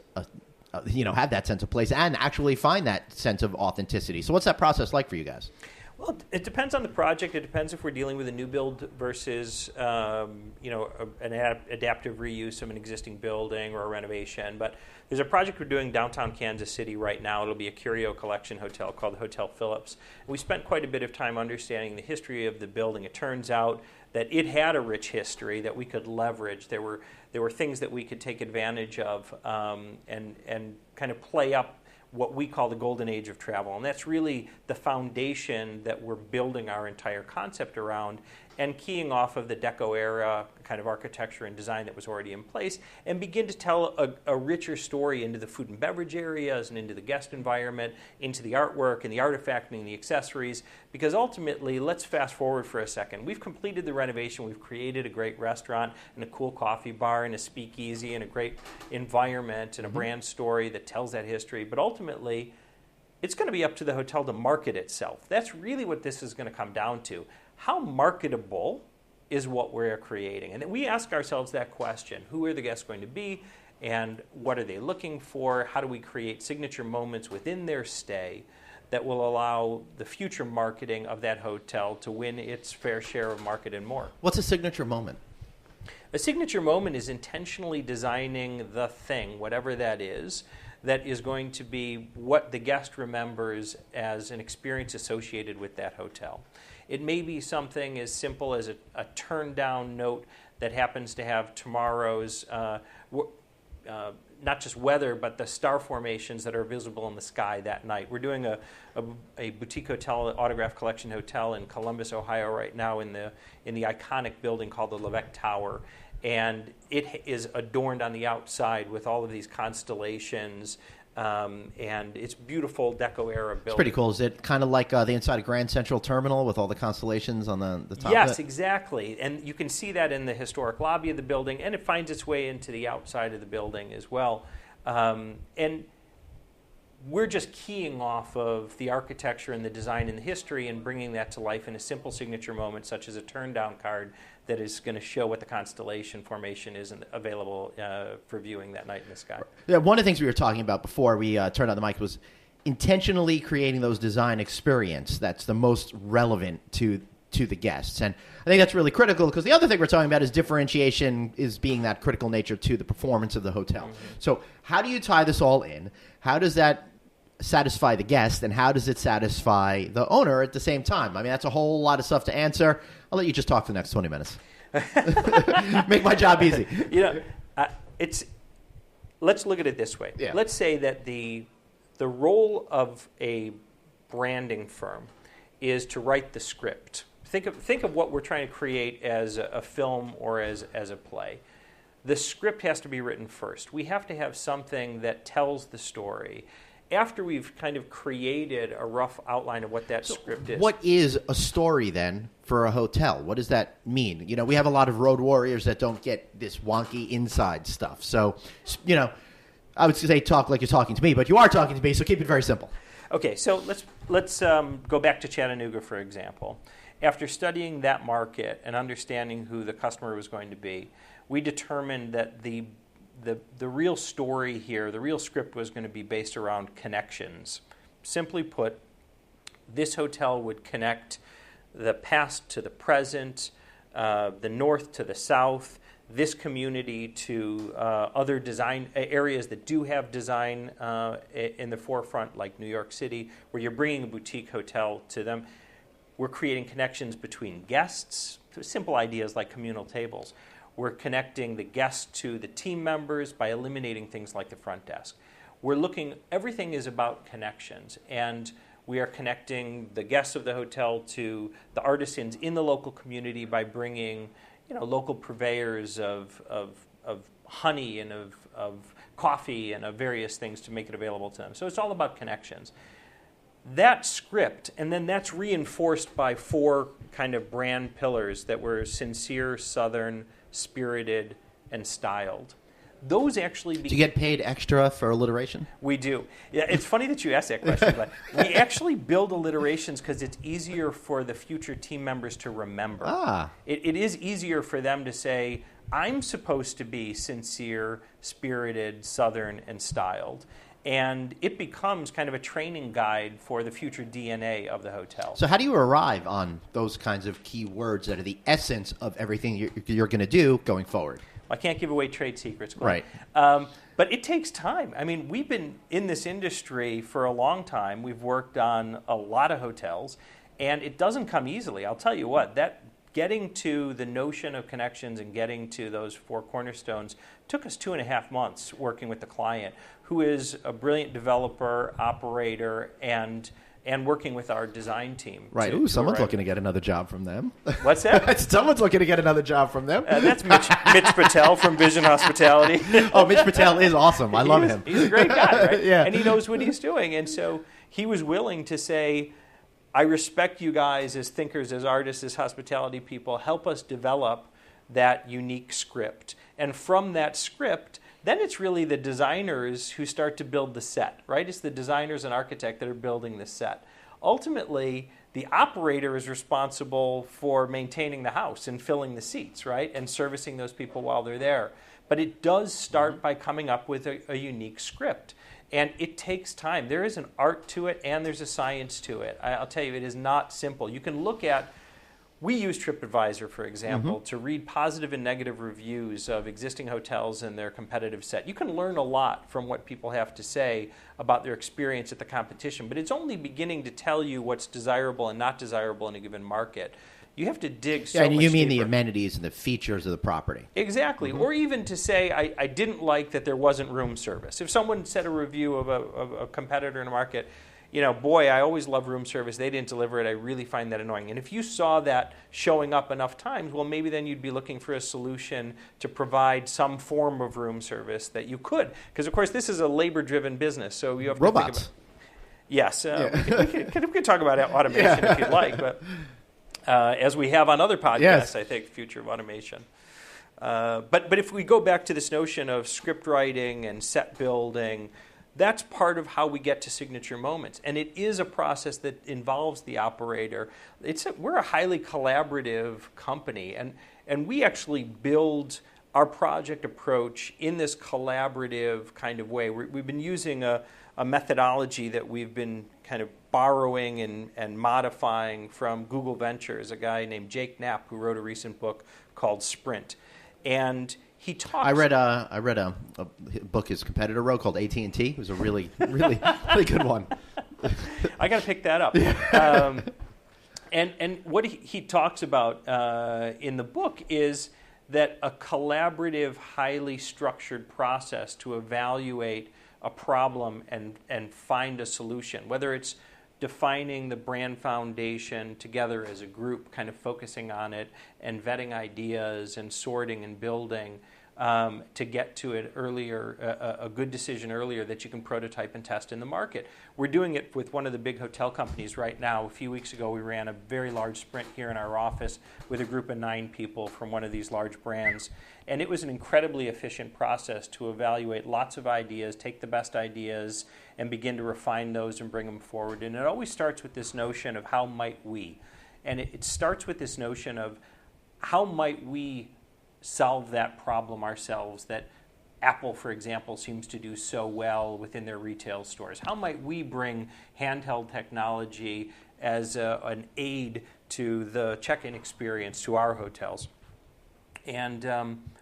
have that sense of place and actually find that sense of authenticity. So what's that process like for you guys? Well, it depends on the project. It depends if we're dealing with a new build versus, an adaptive reuse of an existing building or a renovation. But there's a project we're doing downtown Kansas City right now. It'll be a curio collection hotel called Hotel Phillips. We spent quite a bit of time understanding the history of the building. It turns out that it had a rich history that we could leverage. There were things that we could take advantage of and kind of play up what we call the golden age of travel. And that's really the foundation that we're building our entire concept around and keying off of the Deco era kind of architecture and design that was already in place and begin to tell a richer story into the food and beverage areas and into the guest environment, into the artwork and the artifacting and the accessories. Because ultimately, let's fast forward for a second. We've completed the renovation. We've created a great restaurant and a cool coffee bar and a speakeasy and a great environment and a brand story that tells that history. But ultimately, it's going to be up to the hotel to market itself. That's really what this is going to come down to. How marketable is what we're creating? And then we ask ourselves that question. Who are the guests going to be? And what are they looking for? How do we create signature moments within their stay that will allow the future marketing of that hotel to win its fair share of market and more. What's a signature moment? A signature moment is intentionally designing the thing, whatever that is going to be what the guest remembers as an experience associated with that hotel. It may be something as simple as a turn-down note that happens to have tomorrow's not just weather, but the star formations that are visible in the sky that night. We're doing a boutique hotel, autograph collection hotel in Columbus, Ohio right now in the iconic building called the Levesque Tower. And it is adorned on the outside with all of these constellations, and it's beautiful Deco-era building. It's pretty cool. Is it kind of like the inside of Grand Central Terminal with all the constellations on the top Yes, of it? exactly. And you can see that in the historic lobby of the building, and it finds its way into the outside of the building as well. And we're just keying off of the architecture and the design and the history and bringing that to life in a simple signature moment, such as a turn-down card that is going to show what the constellation formation is available for viewing that night in the sky. Yeah, one of the things we were talking about before we turned on the mic was intentionally creating those design experience that's the most relevant to the guests. And I think that's really critical because the other thing we're talking about is differentiation is being that critical nature to the performance of the hotel. Mm-hmm. So how do you tie this all in? How does that satisfy the guest, and how does it satisfy the owner at the same time? I mean, that's a whole lot of stuff to answer. I'll let you just talk for the next 20 minutes. Make my job easy. Let's look at it this way. Yeah. Let's say that the role of a branding firm is to write the script. Think of what we're trying to create as a film or as a play. The script has to be written first. We have to have something that tells the story after we've kind of created a rough outline of what that script is. What is a story then for a hotel? What does that mean? You know, we have a lot of road warriors that don't get this wonky inside stuff. So, you know, I would say talk like you're talking to me, but you are talking to me, so keep it very simple. Okay, so let's go back to Chattanooga, for example. After studying that market and understanding who the customer was going to be, we determined that the real story here, the real script was going to be based around connections. Simply put, this hotel would connect the past to the present, the north to the south, this community to other design areas that do have design in the forefront, like New York City, where you're bringing a boutique hotel to them. We're creating connections between guests, simple ideas like communal tables. We're connecting the guests to the team members by eliminating things like the front desk. Everything is about connections, and we are connecting the guests of the hotel to the artisans in the local community by bringing, local purveyors of honey and of coffee and of various things to make it available to them. So it's all about connections. That script, and then that's reinforced by 4 kind of brand pillars that were sincere, southern, spirited, and styled. Those actually... Do you get paid extra for alliteration? We do. Yeah, it's funny that you asked that question, but we actually build alliterations because it's easier for the future team members to remember. It is easier for them to say, I'm supposed to be sincere, spirited, southern, and styled. And it becomes kind of a training guide for the future DNA of the hotel. So how do you arrive on those kinds of key words that are the essence of everything you're going to do going forward? I can't give away trade secrets, Glenn. Right. But it takes time. I mean, we've been in this industry for a long time. We've worked on a lot of hotels, and it doesn't come easily. I'll tell you what, getting to the notion of connections and getting to those 4 cornerstones took us 2.5 months working with the client, who is a brilliant developer, operator, and working with our design team. Right. Someone's looking to get another job from them. What's that? Someone's looking to get another job from them. That's Mitch Patel from Vision Hospitality. Oh, Mitch Patel is awesome. I love him. He's a great guy, right? Yeah. And he knows what he's doing. And so he was willing to say, I respect you guys as thinkers, as artists, as hospitality people. Help us develop that unique script. And from that script, then it's really the designers who start to build the set, right? It's the designers and architect that are building the set. Ultimately, the operator is responsible for maintaining the house and filling the seats, right? And servicing those people while they're there. But it does start by coming up with a unique script. And it takes time. There is an art to it and there's a science to it. I'll tell you, it is not simple. You can look at, we use TripAdvisor, for example, to read positive and negative reviews of existing hotels and their competitive set. You can learn a lot from what people have to say about their experience at the competition, but it's only beginning to tell you what's desirable and not desirable in a given market. You have to dig so much and you mean deeper. the amenities and the features of the property. Exactly. Or even to say, I didn't like that there wasn't room service. If someone said a review of a competitor in a market, boy, I always love room service. They didn't deliver it. I really find that annoying. And if you saw that showing up enough times, well, maybe then you'd be looking for a solution to provide some form of room service that you could. Because, of course, this is a labor-driven business, so you have to robots. think about... Yes. We can talk about automation if you'd like, but... as we have on other podcasts, I think, the future of automation. But if we go back to this notion of script writing and set building, that's part of how we get to signature moments. And it is a process that involves the operator. We're a highly collaborative company, and we actually build our project approach in this collaborative kind of way. We've been using a methodology that we've been kind of borrowing and modifying from Google Ventures, a guy named Jake Knapp who wrote a recent book called Sprint. And he talks... I read a book his competitor wrote called AT&T. It was a really, really, really good one. I got to pick that up. And what he talks about in the book is that a collaborative, highly structured process to evaluate a problem and find a solution, whether it's defining the brand foundation together as a group, kind of focusing on it and vetting ideas and sorting and building to get to it earlier, a good decision earlier that you can prototype and test in the market. We're doing it with one of the big hotel companies right now. A few weeks ago, we ran a very large sprint here in our office with a group of 9 people from one of these large brands. And it was an incredibly efficient process to evaluate lots of ideas, take the best ideas, and begin to refine those and bring them forward. And it always starts with this notion of how might we. And it starts with this notion of how might we solve that problem ourselves that Apple, for example, seems to do so well within their retail stores. How might we bring handheld technology as an aid to the check-in experience to our hotels? And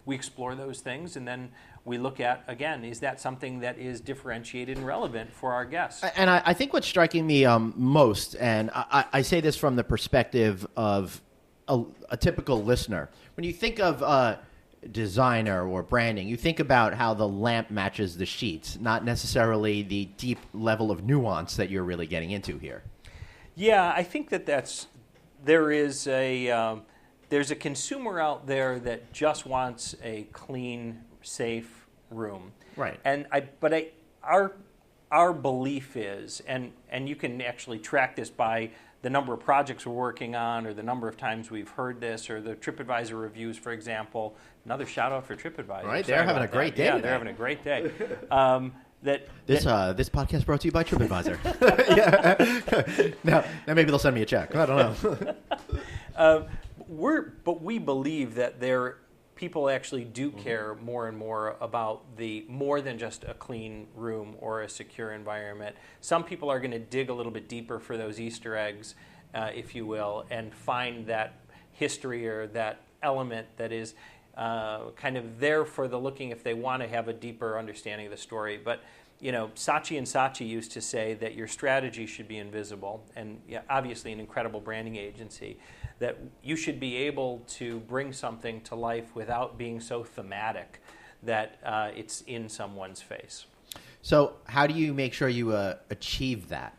we explore those things, and then we look at, again, is that something that is differentiated and relevant for our guests? And I think what's striking me most, and I say this from the perspective of a typical listener, when you think of designer or branding, you think about how the lamp matches the sheets, not necessarily the deep level of nuance that you're really getting into here. Yeah, I think there's a consumer out there that just wants a clean, safe room. Right. Our belief is, and you can actually track this by the number of projects we're working on or the number of times we've heard this or the TripAdvisor reviews, for example. Another shout out for TripAdvisor. Right, they're having a great day. Yeah, today. they're having a great day. This podcast brought to you by TripAdvisor. Now maybe they'll send me a check. I don't know. But we believe that people actually do care more and more about more than just a clean room or a secure environment. Some people are going to dig a little bit deeper for those Easter eggs, if you will, and find that history or that element that is kind of there for the looking if they want to have a deeper understanding of the story. But Saatchi & Saatchi used to say that your strategy should be invisible, and obviously an incredible branding agency, that you should be able to bring something to life without being so thematic that it's in someone's face. So how do you make sure you achieve that?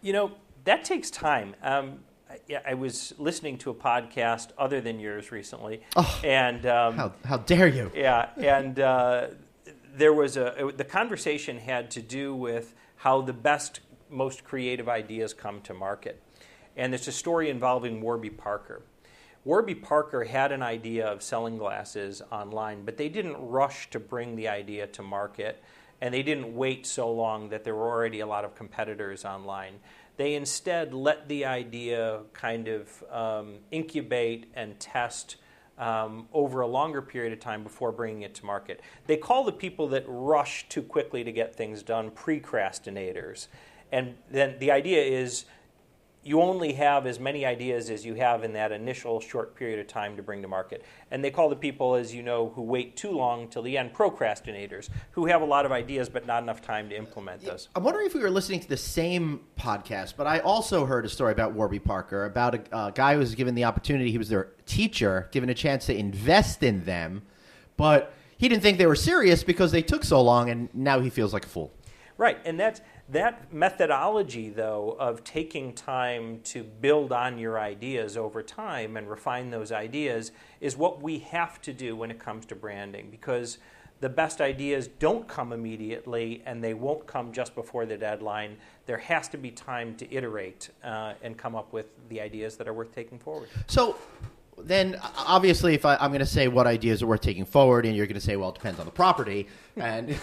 That takes time. I was listening to a podcast other than yours recently. Oh, and how dare you? Yeah, and there was the conversation had to do with how the best, most creative ideas come to market. And there's a story involving Warby Parker. Warby Parker had an idea of selling glasses online, but they didn't rush to bring the idea to market, and they didn't wait so long that there were already a lot of competitors online. They instead let the idea kind of incubate and test over a longer period of time before bringing it to market. They call the people that rush too quickly to get things done precrastinators. And then the idea is you only have as many ideas as you have in that initial short period of time to bring to market. And they call the people, as you know, who wait too long till the end procrastinators, who have a lot of ideas but not enough time to implement those. I'm wondering if we were listening to the same podcast, but I also heard a story about Warby Parker, about a guy who was given the opportunity. He was their teacher, given a chance to invest in them, but he didn't think they were serious because they took so long, and now he feels like a fool. Right, and that methodology, though, of taking time to build on your ideas over time and refine those ideas is what we have to do when it comes to branding, because the best ideas don't come immediately and they won't come just before the deadline. There has to be time to iterate and come up with the ideas that are worth taking forward. So then, obviously, if I'm going to say what ideas are worth taking forward, and you're going to say, well, it depends on the property, and,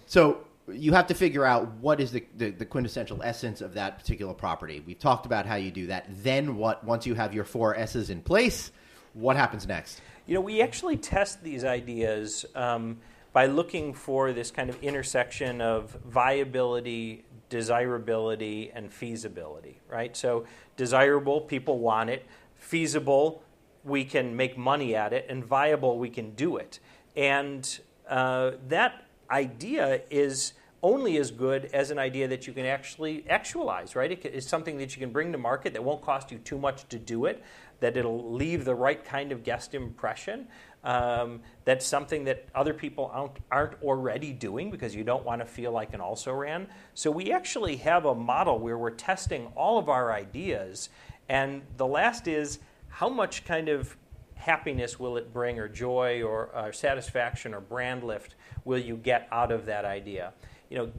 so you have to figure out what is the quintessential essence of that particular property. We've talked about how you do that. Then what? Once you have your 4 S's in place, what happens next? We actually test these ideas by looking for this kind of intersection of viability, desirability, and feasibility, right? So desirable, people want it. Feasible, we can make money at it. And viable, we can do it. And that idea is only as good as an idea that you can actually actualize, right? It's something that you can bring to market that won't cost you too much to do it, that it'll leave the right kind of guest impression. That's something that other people aren't already doing because you don't want to feel like an also-ran. So we actually have a model where we're testing all of our ideas, and the last is how much kind of happiness will it bring, or joy, or satisfaction, or brand lift will you get out of that idea?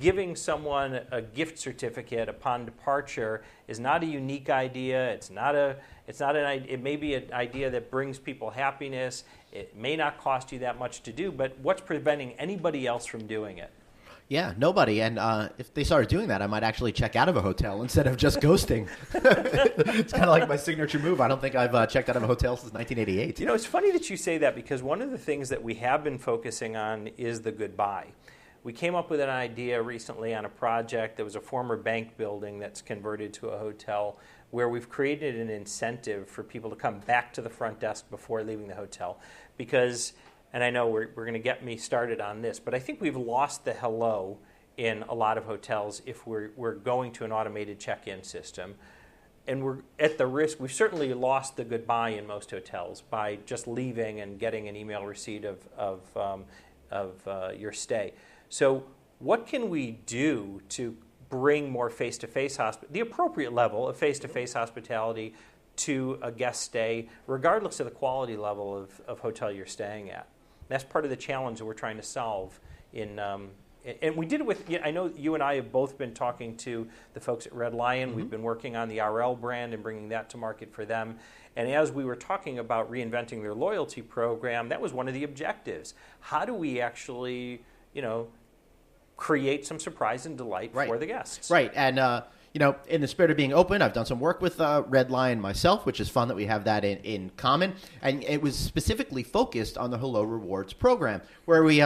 Giving someone a gift certificate upon departure is not a unique idea. It may be an idea that brings people happiness. It may not cost you that much to do, but what's preventing anybody else from doing it? Yeah, nobody. And if they started doing that, I might actually check out of a hotel instead of just ghosting. It's kind of like my signature move. I don't think I've checked out of a hotel since 1988. It's funny that you say that, because one of the things that we have been focusing on is the goodbye. We came up with an idea recently on a project that was a former bank building that's converted to a hotel, where we've created an incentive for people to come back to the front desk before leaving the hotel. Because, and I know we're going to get me started on this, but I think we've lost the hello in a lot of hotels if we're going to an automated check-in system. And we're at the risk, we've certainly lost the goodbye in most hotels by just leaving and getting an email receipt of your stay. So what can we do to bring more face-to-face the appropriate level of face-to-face hospitality to a guest stay, regardless of the quality level of hotel you're staying at? That's part of the challenge that we're trying to solve and we did it with, I know you and I have both been talking to the folks at Red Lion. Mm-hmm. We've been working on the RL brand and bringing that to market for them. And as we were talking about reinventing their loyalty program, that was one of the objectives. How do we actually, create some surprise and delight for the guests? Right. And, in the spirit of being open, I've done some work with Red Lion myself, which is fun that we have that in common. And it was specifically focused on the Hello Rewards program, where we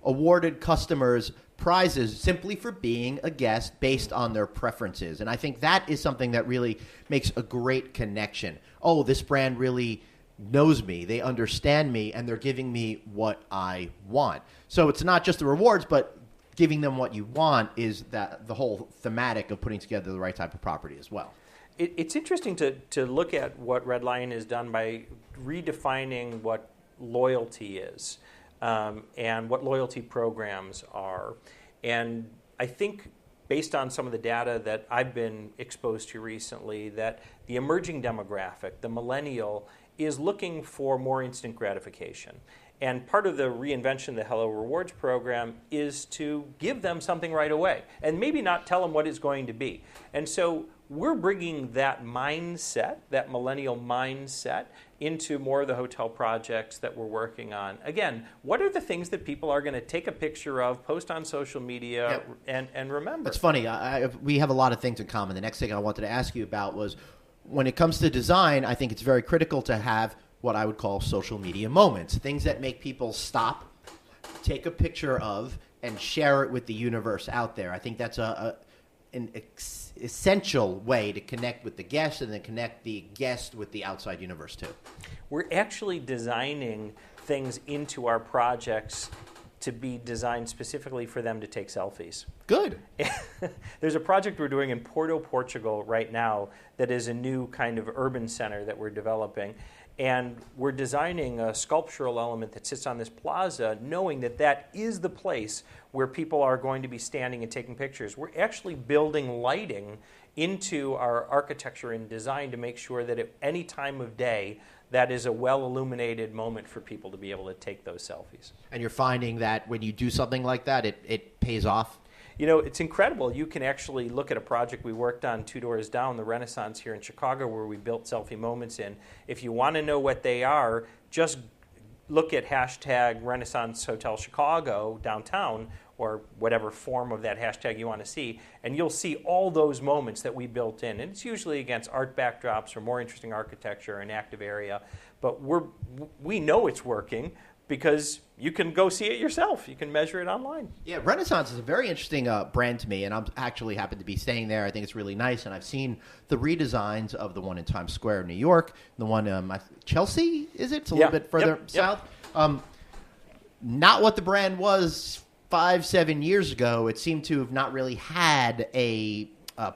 awarded customers prizes simply for being a guest based on their preferences. And I think that is something that really makes a great connection. Oh, this brand really knows me, they understand me, and they're giving me what I want. So it's not just the rewards, but giving them what you want is that the whole thematic of putting together the right type of property as well. It's interesting to look at what Red Lion has done by redefining what loyalty is and what loyalty programs are. And I think based on some of the data that I've been exposed to recently, that the emerging demographic, the millennial, is looking for more instant gratification. And part of the reinvention of the Hello Rewards program is to give them something right away and maybe not tell them what it's going to be. And so we're bringing that mindset, that millennial mindset, into more of the hotel projects that we're working on. Again, what are the things that people are going to take a picture of, post on social media, and remember? It's funny. We have a lot of things in common. The next thing I wanted to ask you about was, when it comes to design, I think it's very critical to have what I would call social media moments, things that make people stop, take a picture of, and share it with the universe out there. I think that's an essential way to connect with the guest and then connect the guest with the outside universe too. We're actually designing things into our projects to be designed specifically for them to take selfies. Good. There's a project we're doing in Porto, Portugal right now that is a new kind of urban center that we're developing. And we're designing a sculptural element that sits on this plaza, knowing that that is the place where people are going to be standing and taking pictures. We're actually building lighting into our architecture and design to make sure that at any time of day, that is a well-illuminated moment for people to be able to take those selfies. And you're finding that when you do something like that, it pays off? You know, it's incredible. You can actually look at a project we worked on 2 doors down, the Renaissance here in Chicago, where we built selfie moments in. If you want to know what they are, just look at hashtag Renaissance Hotel Chicago downtown, or whatever form of that hashtag you want to see, and you'll see all those moments that we built in. And it's usually against art backdrops or more interesting architecture, an active area. But we know it's working because you can go see it yourself. You can measure it online. Yeah, Renaissance is a very interesting brand to me, and I'm actually happen to be staying there. I think it's really nice, and I've seen the redesigns of the one in Times Square, New York, the one Chelsea, is it? It's a little bit further south. Not what the brand was 5-7 years ago. It seemed to have not really had a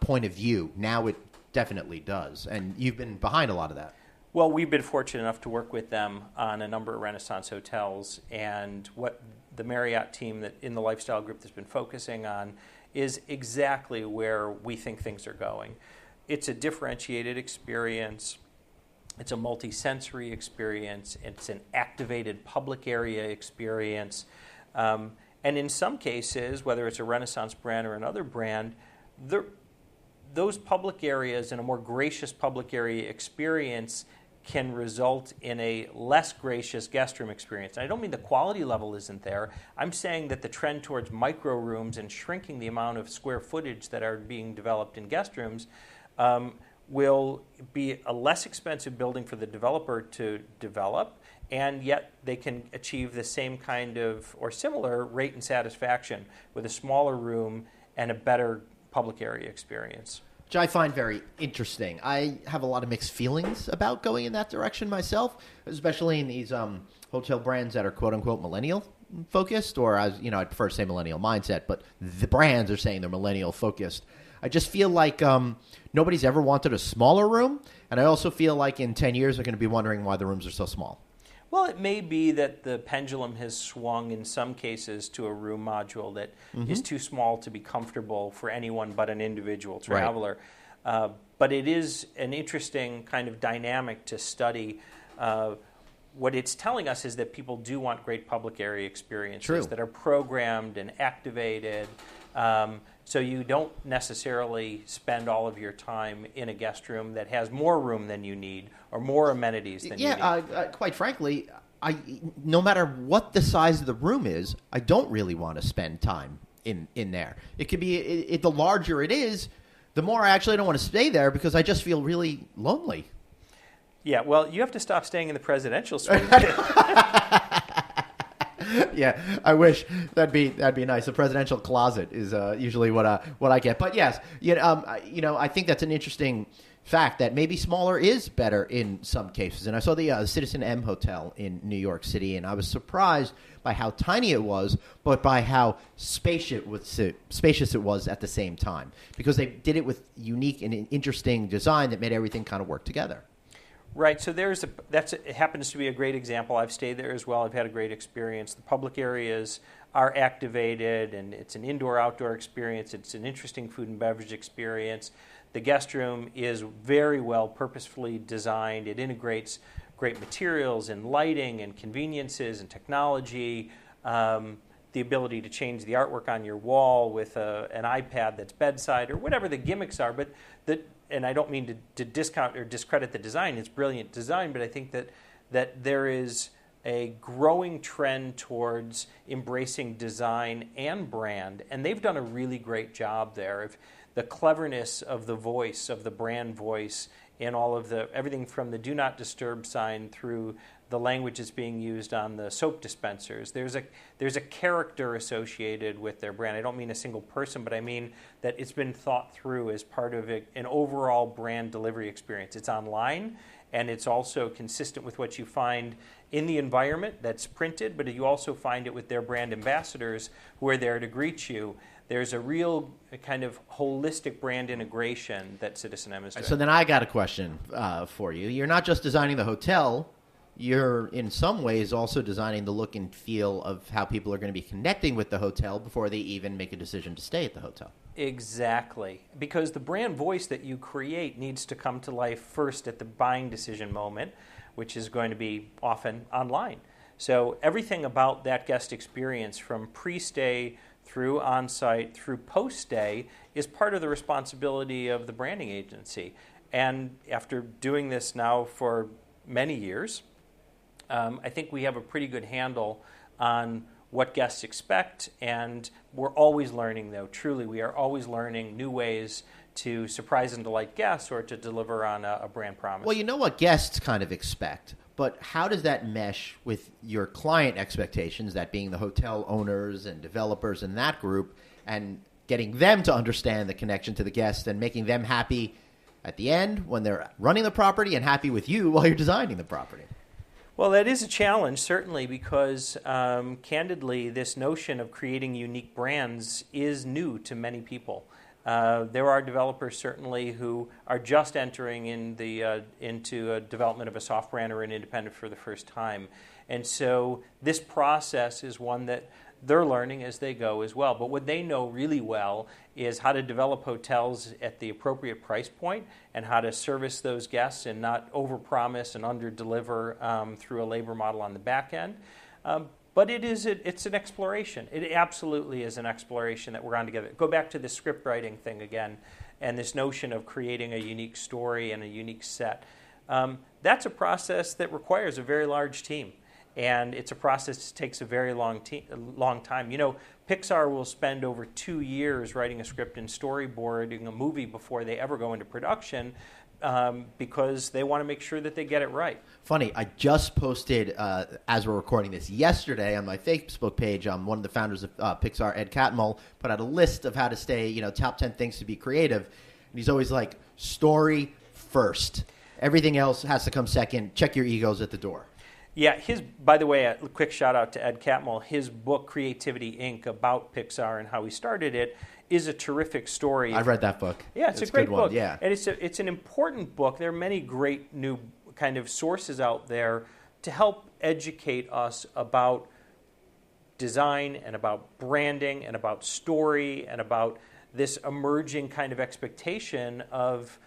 point of view. Now it definitely does, and you've been behind a lot of that. Well, we've been fortunate enough to work with them on a number of Renaissance hotels, and what the Marriott team that in the lifestyle group that's been focusing on is exactly where we think things are going. It's a differentiated experience. It's a multi-sensory experience. It's an activated public area experience. And in some cases, whether it's a Renaissance brand or another brand, those public areas and a more gracious public area experience can result in a less gracious guest room experience. And I don't mean the quality level isn't there. I'm saying that the trend towards micro rooms and shrinking the amount of square footage that are being developed in guest rooms will be a less expensive building for the developer to develop, and yet they can achieve the same kind of or similar rate and satisfaction with a smaller room and a better public area experience. Which I find very interesting. I have a lot of mixed feelings about going in that direction myself, especially in these hotel brands that are quote-unquote millennial focused, or I'd prefer to say millennial mindset, but the brands are saying they're millennial focused. I just feel like nobody's ever wanted a smaller room, and I also feel like in 10 years they're going to be wondering why the rooms are so small. Well, it may be that the pendulum has swung in some cases to a room module that is too small to be comfortable for anyone but an individual traveler. Right. But it is an interesting kind of dynamic to study. What it's telling us is that people do want great public area experiences that are programmed and activated. So you don't necessarily spend all of your time in a guest room that has more room than you need or more amenities than you need. Quite frankly, no matter what the size of the room is, I don't really want to spend time in there. It could be the larger it is, the more I actually don't want to stay there because I just feel really lonely. Yeah, well, you have to stop staying in the presidential suite. Yeah, I wish that'd be nice. A presidential closet is usually what I get. But yes, I think that's an interesting fact that maybe smaller is better in some cases. And I saw the Citizen M Hotel in New York City, and I was surprised by how tiny it was, but by how spacious it was at the same time, because they did it with unique and interesting design that made everything kind of work together. Right, so it happens to be a great example. I've stayed there as well. I've had a great experience. The public areas are activated, and it's an indoor-outdoor experience. It's an interesting food and beverage experience. The guest room is very well purposefully designed. It integrates great materials and lighting and conveniences and technology, the ability to change the artwork on your wall with an iPad that's bedside or whatever the gimmicks are. But and I don't mean to discount or discredit the design. It's brilliant design, but I think that there is a growing trend towards embracing design and brand, and they've done a really great job there. If the cleverness of the voice, of the brand voice, in all of everything from the do not disturb sign through the language that's being used on the soap dispensers. There's a character associated with their brand. I don't mean a single person, but I mean that it's been thought through as part of an overall brand delivery experience. It's online, and it's also consistent with what you find in the environment that's printed, but you also find it with their brand ambassadors who are there to greet you. There's a real kind of holistic brand integration that Citizen M is doing. So then I got a question for you. You're not just designing the hotel. You're, in some ways, also designing the look and feel of how people are going to be connecting with the hotel before they even make a decision to stay at the hotel. Exactly. Because the brand voice that you create needs to come to life first at the buying decision moment, which is going to be often online. So everything about that guest experience, from pre-stay through on-site through post-stay, is part of the responsibility of the branding agency. And after doing this now for many years, I think we have a pretty good handle on what guests expect, and we're always learning, though. Truly, we are always learning new ways to surprise and delight guests or to deliver on a brand promise. Well, you know what guests kind of expect, but how does that mesh with your client expectations, that being the hotel owners and developers in that group, and getting them to understand the connection to the guest and making them happy at the end when they're running the property and happy with you while you're designing the property? Well, that is a challenge, certainly, because candidly, this notion of creating unique brands is new to many people. There are developers, certainly, who are just entering into a development of a soft brand or an independent for the first time. And so this process is one that they're learning as they go as well. But what they know really well is how to develop hotels at the appropriate price point and how to service those guests and not overpromise and underdeliver through a labor model on the back end. But it's an exploration. It absolutely is an exploration that we're on together. Go back to the script writing thing again and this notion of creating a unique story and a unique set. That's a process that requires a very large team. And it's a process that takes a very long time. You know, Pixar will spend over 2 years writing a script and storyboarding a movie before they ever go into production because they want to make sure that they get it right. Funny, I just posted, as we're recording this yesterday on my Facebook page, one of the founders of Pixar, Ed Catmull, put out a list of how to stay, top 10 things to be creative. And he's always like, story first. Everything else has to come second. Check your egos at the door. Yeah, by the way, a quick shout out to Ed Catmull. His book, Creativity, Inc., about Pixar and how he started it, is a terrific story. I've read that book. Yeah, it's a great book. Yeah. And it's an important book. There are many great new kind of sources out there to help educate us about design and about branding and about story and about this emerging kind of expectation of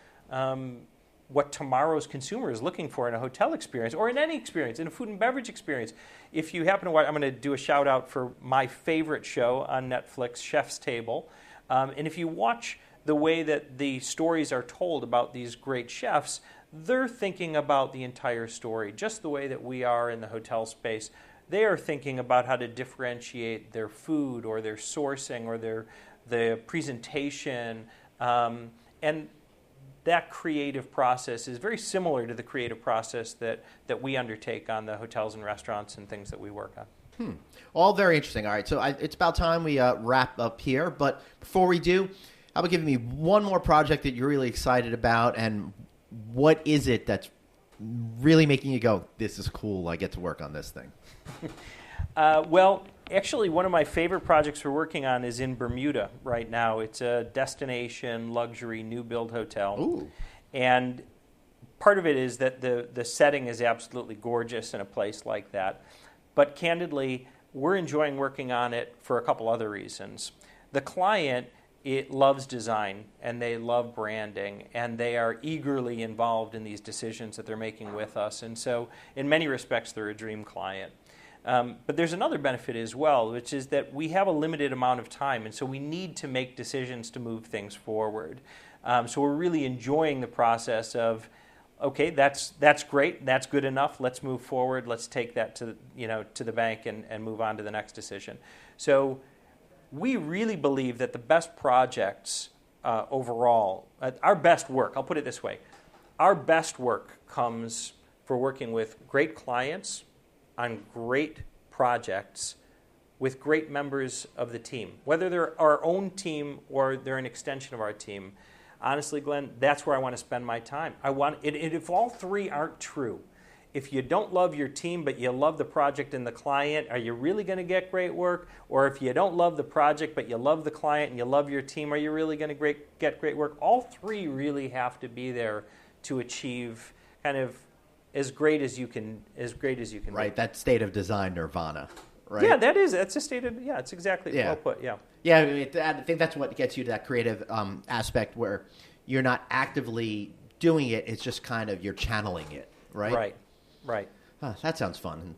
what tomorrow's consumer is looking for in a hotel experience or in any experience, in a food and beverage experience. If you happen to watch, I'm going to do a shout out for my favorite show on Netflix, Chef's Table. And if you watch the way that the stories are told about these great chefs, they're thinking about the entire story, just the way that we are in the hotel space. They are thinking about how to differentiate their food or their sourcing or their presentation. And that creative process is very similar to the creative process that we undertake on the hotels and restaurants and things that we work on. All very interesting. All right, so it's about time we wrap up here. But before we do, how about giving me one more project that you're really excited about, and what is it that's really making you go, this is cool, I get to work on this thing? Well, actually, one of my favorite projects we're working on is in Bermuda right now. It's a destination luxury new build hotel. Ooh. And part of it is that the setting is absolutely gorgeous in a place like that. But candidly, we're enjoying working on it for a couple other reasons. The client, it loves design and they love branding and they are eagerly involved in these decisions that they're making with us. And so in many respects, they're a dream client. But there's another benefit as well, which is that we have a limited amount of time, and so we need to make decisions to move things forward. So we're really enjoying the process of, okay, that's great, that's good enough. Let's move forward. Let's take that to the bank and move on to the next decision. So we really believe that the best projects overall, our best work, I'll put it this way, Our best work comes for working with great clients on great projects with great members of the team, whether they're our own team or they're an extension of our team. Honestly, Glenn, that's where I want to spend my time. I want it. If all three aren't true, if you don't love your team but you love the project and the client, are you really going to get great work? Or if you don't love the project but you love the client and you love your team, are you really going to get great work? All three really have to be there to achieve kind of as great as you can. Right, that state of design nirvana. Right? Yeah, that's a stated. Yeah, it's exactly well put. Yeah. Yeah, I think that's what gets you to that creative aspect where you're not actively doing it; it's just kind of you're channeling it, right? Right. Oh, that sounds fun.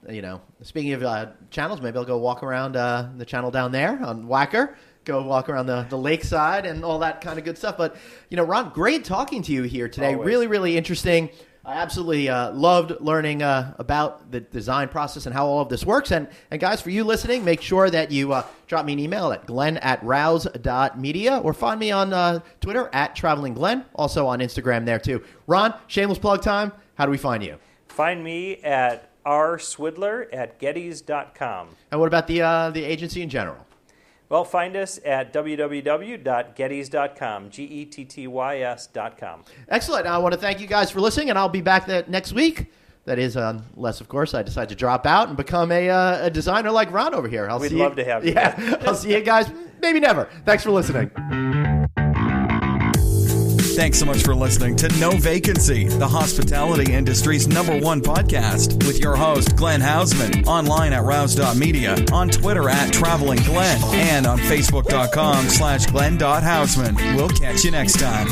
Speaking of channels, maybe I'll go walk around the channel down there on Wacker. Go walk around the lakeside and all that kind of good stuff. But Ron, great talking to you here today. Always. Really, really interesting. I absolutely loved learning about the design process and how all of this works. And guys, for you listening, make sure that you drop me an email at glenn@rouse.media or find me on Twitter @travelingglenn, also on Instagram there too. Ron, shameless plug time. How do we find you? Find me at rswidler@gettys.com. And what about the agency in general? Well, find us at www.gettys.com, GETTYS.com. Excellent. I want to thank you guys for listening, and I'll be back next week. That is, unless, of course, I decide to drop out and become a designer like Ron over here. We'd love to have you. Yeah, I'll see you guys. Maybe never. Thanks for listening. Thanks so much for listening to No Vacancy, the hospitality industry's #1 podcast, with your host, Glenn Hausman, online at rouse.media, on Twitter @travelingglenn, and on facebook.com/glenn.hausman. We'll catch you next time.